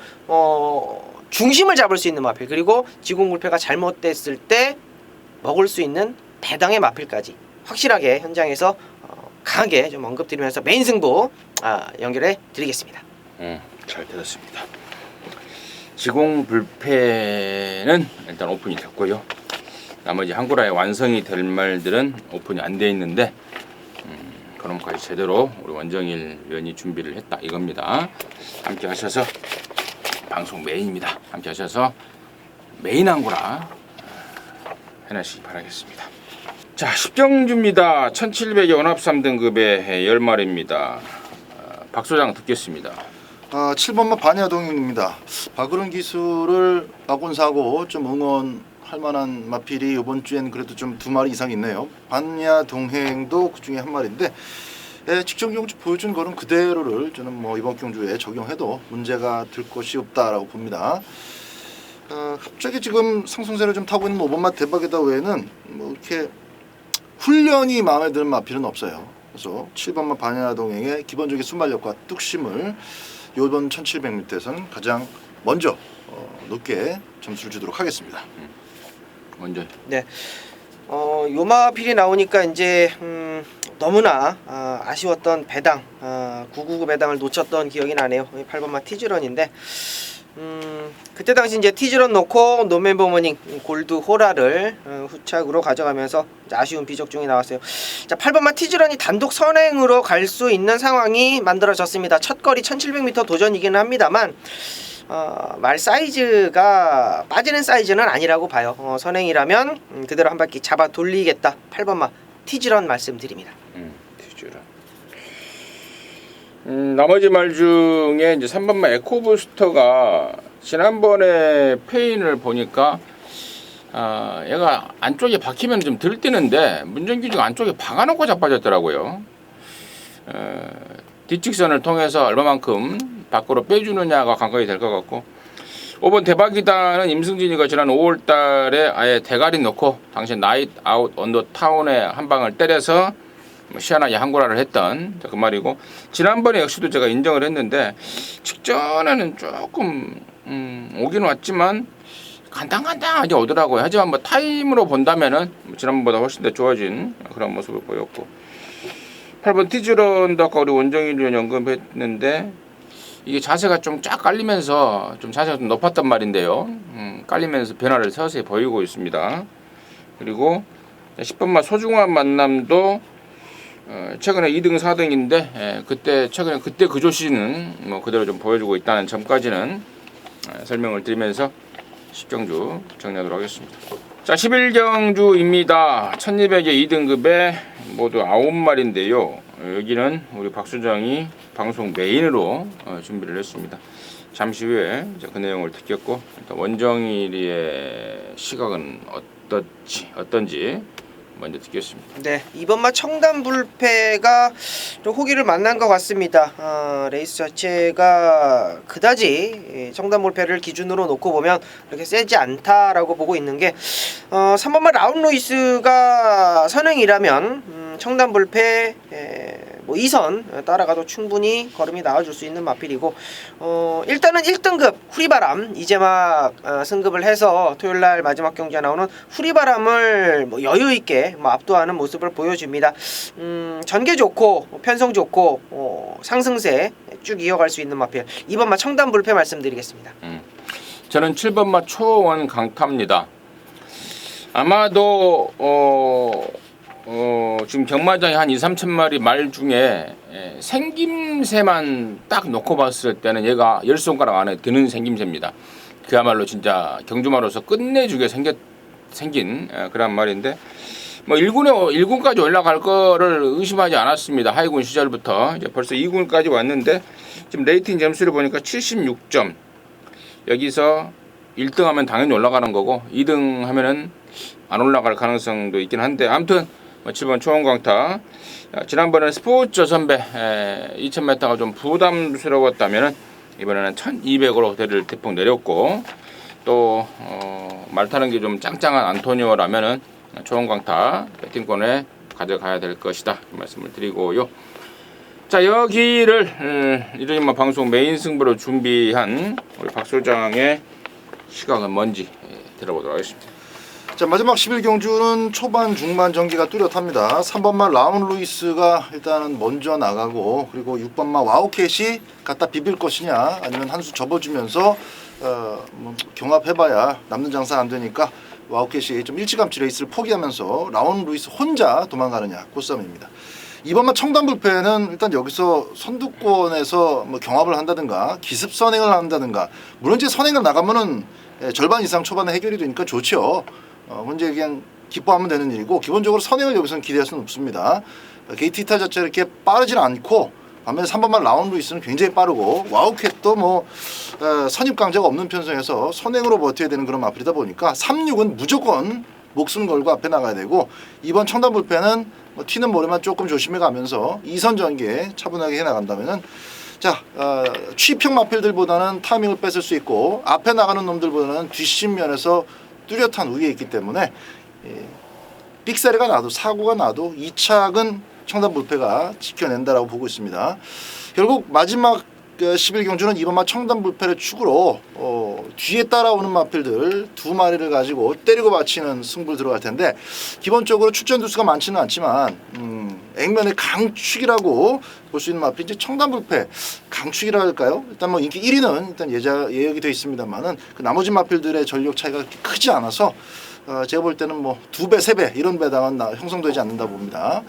중심을 잡을 수 있는 마필 그리고 지공불패가 잘못됐을 때 먹을 수 있는 배당의 마필까지 확실하게 현장에서 강하게 좀 언급드리면서 메인 승부 연결해 드리겠습니다. 잘 들었습니다. 지공불패는 일단 오픈이 됐고요. 나머지 한구라의 완성이 될 말들은 오픈이 안 돼 있는데 그럼까지 제대로 우리 원정일 위원이 준비를 했다 이겁니다. 함께 하셔서 방송 메인입니다. 함께 하셔서 메인 한구라 해내시기 바라겠습니다. 자, 10경주입니다. 1700의 원합 3등급의 10마리입니다. 박 소장 듣겠습니다. 7번마 반야동입니다. 박으른 기술을 박원사고 좀 응원할 만한 마필이 이번 주엔 그래도 좀 2마리 이상 있네요. 반야동행도 그 중에 한 마리인데 직전 경주 보여준 거는 그대로를 저는 뭐 이번 경주에 적용해도 문제가 될 것이 없다라고 봅니다. 갑자기 지금 상승세를 좀 타고 있는 5번마 대박이다 외에는 뭐 이렇게 훈련이 마음에 드는 마필은 없어요. 그래서 7번마 반야동행의 기본적인 순발력과 뚝심을 이번 1700m에서는 가장 먼저 높게 점수를 주도록 하겠습니다. 먼저. 네. 요마필이 나오니까 이제 너무나 아쉬웠던 배당 999 배당을 놓쳤던 기억이 나네요. 8번마 티즈런인데 그때 당시 이제 티즈런 놓고 노멤버 모닝 골드 호라를 후착으로 가져가면서 아쉬운 비적중이 나왔어요. 자, 8번마 티즈런이 단독 선행으로 갈 수 있는 상황이 만들어졌습니다. 첫 거리 1700m 도전이기는 합니다만 말 사이즈가 빠지는 사이즈는 아니라고 봐요. 선행이라면 그대로 한 바퀴 잡아 돌리겠다. 8번마 티즈런 말씀드립니다. 티즈런. 나머지 말 중에 이제 3번마 에코부스터가 지난번에 페인을 보니까 얘가 안쪽에 박히면 좀 들뜨는데 문전기지가 안쪽에 박아놓고 자빠졌더라고요. 뒷직선을 통해서 얼마만큼 밖으로 빼주느냐가 관건이 될 것 같고 5번 대박이다는 임승진이가 지난 5월달에 아예 대가리 넣고 당시 나이트 아웃 언더 타운에 한 방을 때려서 시원하게 항고라를 했던 그 말이고 지난번에 역시도 제가 인정을 했는데 직전에는 조금 오긴 왔지만 간당간당하게 오더라고요. 하지만 뭐 타임으로 본다면은 지난번보다 훨씬 더 좋아진 그런 모습을 보였고 8번 티즈런도 아까 우리 원정이를 언급했는데 이게 자세가 좀 쫙 깔리면서 좀 자세가 좀 높았단 말인데요. 깔리면서 변화를 서서히 보이고 있습니다. 그리고 10번마 소중한 만남도 최근에 2등 4등인데 그때 최근에 그때 그 조시는 뭐 그대로 좀 보여주고 있다는 점까지는 설명을 드리면서 10경주 정리하도록 하겠습니다. 자 11경주입니다. 1200의 2등급에 모두 9마리인데요. 여기는 우리 박 수장이 방송 메인으로 준비를 했습니다. 잠시 후에 그 내용을 듣겠고 원정일이의 시각은 어떤지 먼저 듣겠습니다. 네, 이번마 청담불패가 좀 호기를 만난 것 같습니다. 레이스 자체가 그다지 청담불패를 기준으로 놓고 보면 그렇게 세지 않다라고 보고 있는 게 3번마 라운루이스가 선행이라면 청담불패 뭐 2선 따라가도 충분히 걸음이 나와줄 수 있는 마필이고 일단은 1등급 후리바람 이제 막 승급을 해서 토요일날 마지막 경기에 나오는 후리바람을 뭐 여유있게 뭐 압도하는 모습을 보여줍니다. 전개 좋고 편성 좋고 상승세 쭉 이어갈 수 있는 마필 이번마 청담불패 말씀드리겠습니다. 저는 7번마 초원 강타입니다. 아마도 지금 경마장에 한 2-3천 마리 말 중에 생김새만 딱 놓고 봤을 때는 얘가 10손가락 안에 드는 생김새입니다. 그야말로 진짜 경주마로서 끝내주게 생긴 그런 말인데 뭐 1군까지 올라갈 거를 의심하지 않았습니다. 하이군 시절부터 이제 벌써 2군까지 왔는데 지금 레이팅 점수를 보니까 76점. 여기서 1등 하면 당연히 올라가는 거고 2등 하면은 안 올라갈 가능성도 있긴 한데 아무튼 7번 초원광타 지난번에는 스포츠 선배 2000m가 좀 부담스러웠다면 이번에는 1200으로 대를 대폭 내렸고 또 말 타는 게 좀 짱짱한 안토니오라면은 초원광타 배팅권에 가져가야 될 것이다 말씀을 드리고요. 자 여기를 이른바 방송 메인 승부로 준비한 우리 박 소장의 시각은 뭔지 들어보도록 하겠습니다. 자 마지막 11경주는 초반 중반 전기가 뚜렷합니다. 3번마 라운 루이스가 일단은 먼저 나가고 그리고 6번마 와우캣이 갖다 비빌 것이냐 아니면 한 수 접어주면서 뭐 경합해봐야 남는 장사 안 되니까 와우캣이 좀 일찌감치 레이스를 포기하면서 라운 루이스 혼자 도망가느냐 그 싸움입니다. 2번마 청담불패는 일단 여기서 선두권에서 뭐 경합을 한다든가 기습 선행을 한다든가 물론 이제 선행을 나가면은 절반 이상 초반에 해결이 되니까 좋죠. 현재 그냥 기뻐하면 되는 일이고 기본적으로 선행을 여기서는 기대할 수는 없습니다. 게이트 히터 자체가 이렇게 빠르진 않고 반면에 3번만 라운 루이스는 굉장히 빠르고 와우캣도 뭐 선입 강자가 없는 편성에서 선행으로 버텨야 되는 그런 마필이다 보니까 3-6은 무조건 목숨 걸고 앞에 나가야 되고 이번 청담불패는 뭐 튀는 모래만 조금 조심해 가면서 2선 전개에 차분하게 해나간다면은 자 취평 마필들보다는 타이밍을 뺏을 수 있고 앞에 나가는 놈들보다는 뒷심면에서 뚜렷한 우위에 있기 때문에 삑사리가 나도 사고가 나도 2착은 청담불패가 지켜낸다라고 보고 있습니다. 결국 마지막 11경주는 이번마 청담불패를 축으로 뒤에 따라오는 마필들 2마리를 가지고 때리고 받치는 승부를 들어갈 텐데 기본적으로 출전 두수가 많지는 않지만 액면의 강축이라고 볼 수 있는 마필 이제 청담불패 강축이라 할까요? 일단 뭐 인기 1위는 일단 예약이 되어 있습니다만은 그 나머지 마필들의 전력 차이가 그렇게 크지 않아서 제가 볼 때는 뭐 2배, 3배 이런 배당은 형성되지 않는다 봅니다.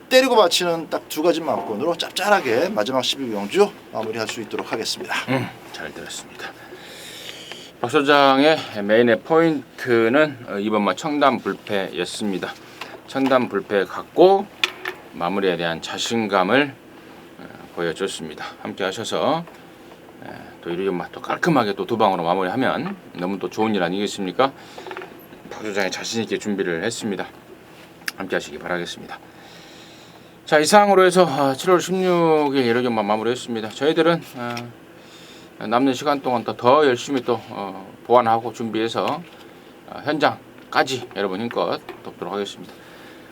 때리고 바치는 딱 두 가지 마건으로 짭짤하게 마지막 12경주 마무리할 수 있도록 하겠습니다. 잘 들었습니다. 박 소장의 메인의 포인트는 이번만 청담불패였습니다. 청담불패 갖고 마무리에 대한 자신감을 보여줬습니다. 함께 하셔서 또 이렇게 또 깔끔하게 또 두 방으로 마무리하면 너무 또 좋은 일 아니겠습니까? 박 소장이 자신 있게 준비를 했습니다. 함께 하시기 바라겠습니다. 자, 이상으로 해서 7월 16일 예로경만 마무리했습니다. 저희들은 남는 시간 동안 더 열심히 또 보완하고 준비해서 현장까지 여러분 힘껏 돕도록 하겠습니다.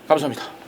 감사합니다.